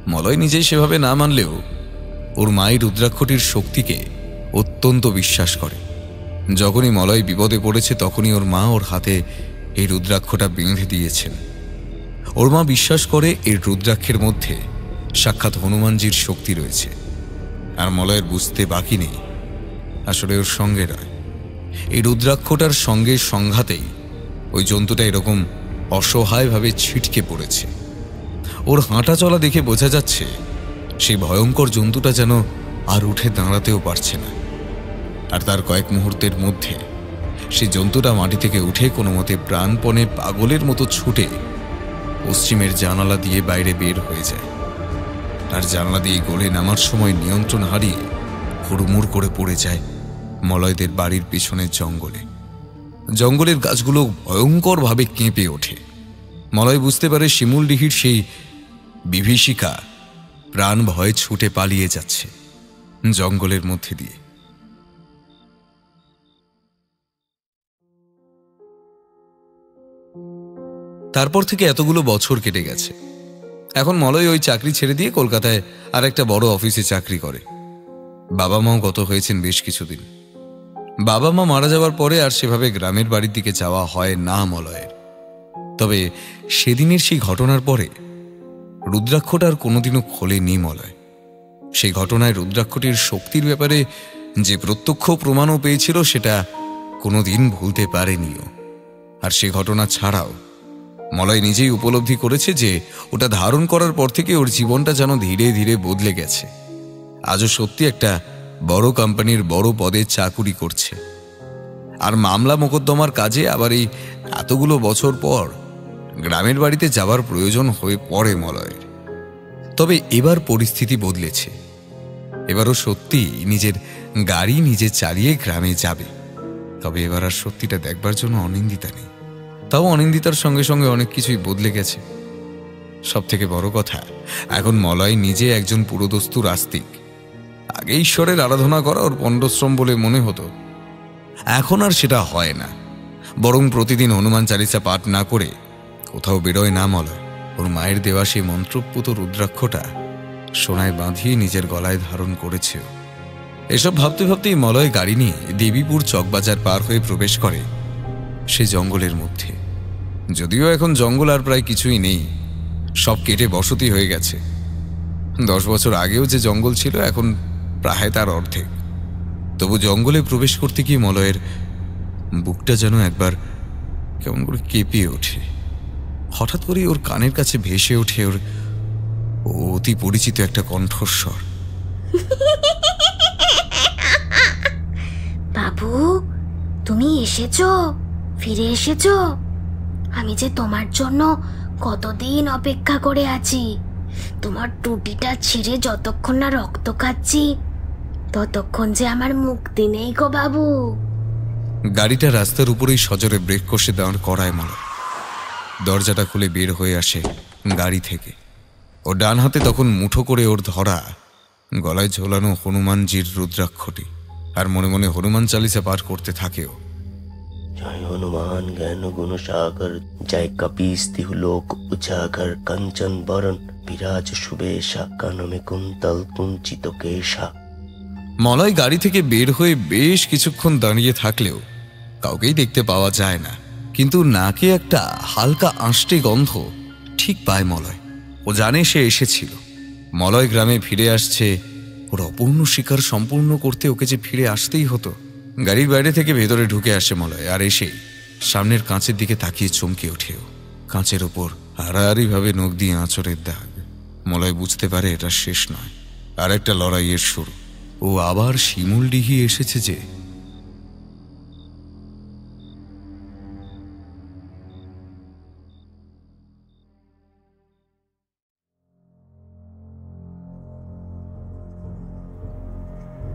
মলয় নিজেই সেভাবে না মানলেও ওর মায়ের রুদ্রাক্ষটির শক্তিকে অত্যন্ত বিশ্বাস করে। যখনই মলয় বিপদে পড়েছে তখনই ওর মা ওর হাতে এই রুদ্রাক্ষটা বেঁধে দিয়েছেন। ওর মা বিশ্বাস করে এই রুদ্রাক্ষের মধ্যে সাক্ষাৎ হনুমানজির শক্তি রয়েছে। আর মলয়ের বুঝতে বাকি নেই আসলে ওর সঙ্গে নয়, এই রুদ্রাক্ষটার সঙ্গে সংঘাতেই ওই জন্তুটা এরকম অসহায়ভাবে ছিটকে পড়েছে। ওর হাঁটা চলা দেখে বোঝা যাচ্ছে সেই ভয়ঙ্কর জন্তুটা যেন আর উঠে দাঁড়াতেও পারছে না। আর তার কয়েক মুহূর্তের মধ্যে সেই জন্তুটা মাটি থেকে উঠে কোনো মতে প্রাণপণে পাগলের মতো ছুটে পশ্চিমের জানালা দিয়ে বাইরে বের হয়ে যায়। আর জানালা দিয়ে গলে নামার সময় নিয়ন্ত্রণ হারিয়ে হুড়মুড় করে পড়ে যায় মলয়দের বাড়ির পিছনের জঙ্গলে। জঙ্গলের গাছগুলো ভয়ঙ্করভাবে কেঁপে ওঠে। মলয় বুঝতে পারে শিমুলডিহির সেই বিভীষিকা প্রাণ ভয়ে ছুটে পালিয়ে যাচ্ছে জঙ্গলের মধ্যে দিয়ে। তারপর থেকে এতগুলো বছর কেটে গেছে। এখন মলয় ওই চাকরি ছেড়ে দিয়ে কলকাতায় আর একটা বড় অফিসে চাকরি করে। বাবা মাও গত হয়েছেন বেশ কিছুদিন। বাবা মা মারা যাওয়ার পরে আর সেভাবে গ্রামের বাড়ির দিকে যাওয়া হয় না মলয়ের। তবে সেদিনের সেই ঘটনার পরে রুদ্রাক্ষটা আর কোনোদিনও খোলেনি মলয়। সেই ঘটনায় রুদ্রাক্ষটির শক্তির ব্যাপারে যে প্রত্যক্ষ প্রমাণও পেয়েছিল সেটা কোনোদিন ভুলতে পারেনিও। আর সে ঘটনা ছাড়াও মলয় নিজেই উপলব্ধি করেছে যে ওটা ধারণ করার পর থেকে ওর জীবনটা যেন ধীরে ধীরে বদলে গেছে। আজও সত্যি একটা বড় কোম্পানির বড় পদে চাকুরি করছে। আর মামলা মোকদ্দমার কাজে আবার এই এতগুলো বছর পর গ্রামের বাড়িতে যাওয়ার প্রয়োজন হয়ে পড়ে মলয়ের। তবে এবার পরিস্থিতি বদলেছে। এবারও সত্যি নিজের গাড়ি নিজে চালিয়ে গ্রামে যাবে। তবে এবার আর সত্যিটা দেখবার জন্য অনিন্দিতা নেই। তাও অনিন্দিতার সঙ্গে সঙ্গে অনেক কিছুই বদলে গেছে। সব থেকে বড় কথা, এখন মলয় নিজে একজন পুরোদস্তুর আস্তিক। আগে ঈশ্বরের আরাধনা করা ওর পণ্ডশ্রম বলে মনে হতো, এখন আর সেটা হয় না। বরং প্রতিদিন হনুমান চালিসা পাঠ না করে কোথাও বেরোয় না মলয়। ওর মায়ের দেওয়া সেই মন্ত্রপুত রুদ্রাক্ষটা সোনায় বাঁধিয়ে নিজের গলায় ধারণ করেছে। এসব ভাবতে ভাবতেই মলয় গাড়ি নিয়ে দেবীপুর চকবাজার পার হয়ে প্রবেশ করে সে জঙ্গলের মধ্যে। যদিও এখন জঙ্গল আর প্রায় কিছুই নেই, সব কেটে বসতি হয়ে গেছে। 10 বছর আগেও যে জঙ্গল ছিল এখন প্রায় তার অর্ধেক। তবু জঙ্গলে প্রবেশ করতে গিয়ে মলয়ের বুকটা যেন একবার কেমন করে কেঁপে ওঠে। হঠাৎ করে ওর কানের কাছে ভেসে ওঠে ওর অতি পরিচিত একটা কণ্ঠস্বর। বাবু, তুমি এসেছো, ফিরে এসেছো। আমি যে তোমার জন্য কতদিন অপেক্ষা করে আছি। তোমার টুটিটা ছিঁড়ে যতক্ষণ না রক্ত খাচ্ছি ততক্ষণ যে আমার মুক্তি নেই গো বাবু। গাড়িটা রাস্তার উপরেই সজোরে ব্রেক কষে দাঁড় করায় মলয়। দরজাটা খুলে বের হয়ে আসে গাড়ি থেকে। ও ডান হাতে তখন মুঠো করে ওর ধরা গলায় ঝোলানো হনুমানজির রুদ্রাক্ষটি। আর মনে মনে হনুমান চালিসা পাঠ করতে থাকেও। জয় হনুমান জ্ঞান গুণ সাগর, জয় কপিস তিহুলোক উজাগর, কাঞ্চন বরণ বিরাজ সুবেশা, কানমে কুন্তল কুঞ্চিত কেশা। মলয় গাড়ি থেকে বের হয়ে বেশ কিছুক্ষণ দাঁড়িয়ে থাকলেও কাউকেই দেখতে পাওয়া যায় না। কিন্তু নাকে একটা হালকা আঁশটে গন্ধ ঠিক পায় মলয়। ও জানে সে এসেছিল। মলয় গ্রামে ফিরে আসছে। ওর অপূর্ণ শিকার সম্পূর্ণ করতে ওকে যে ফিরে আসতেই হতো। গাড়ির বাইরে থেকে ভেতরে ঢুকে আসে মলয়। আর এসে সামনের কাঁচের দিকে তাকিয়ে চমকে ওঠেও। কাঁচের ওপর হারাহারিভাবে নখ দিয়ে আঁচড়ের দাগ। মলয় বুঝতে পারে এটা শেষ নয়, আর একটা লড়াইয়ের শুরু। ও আবার শিমুলডিহি এসেছে যে।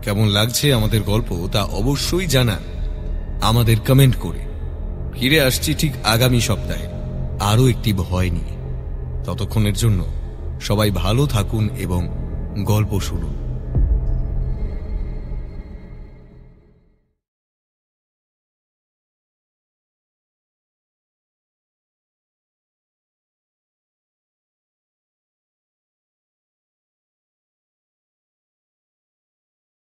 কেমন লাগছে আমাদের গল্প তা অবশ্যই জানান আমাদের কমেন্ট করে। ফিরে আসছি ঠিক আগামী সপ্তাহে আরও একটি ভয় নিয়ে। ততক্ষণের জন্য সবাই ভালো থাকুন এবং গল্প শুনুন।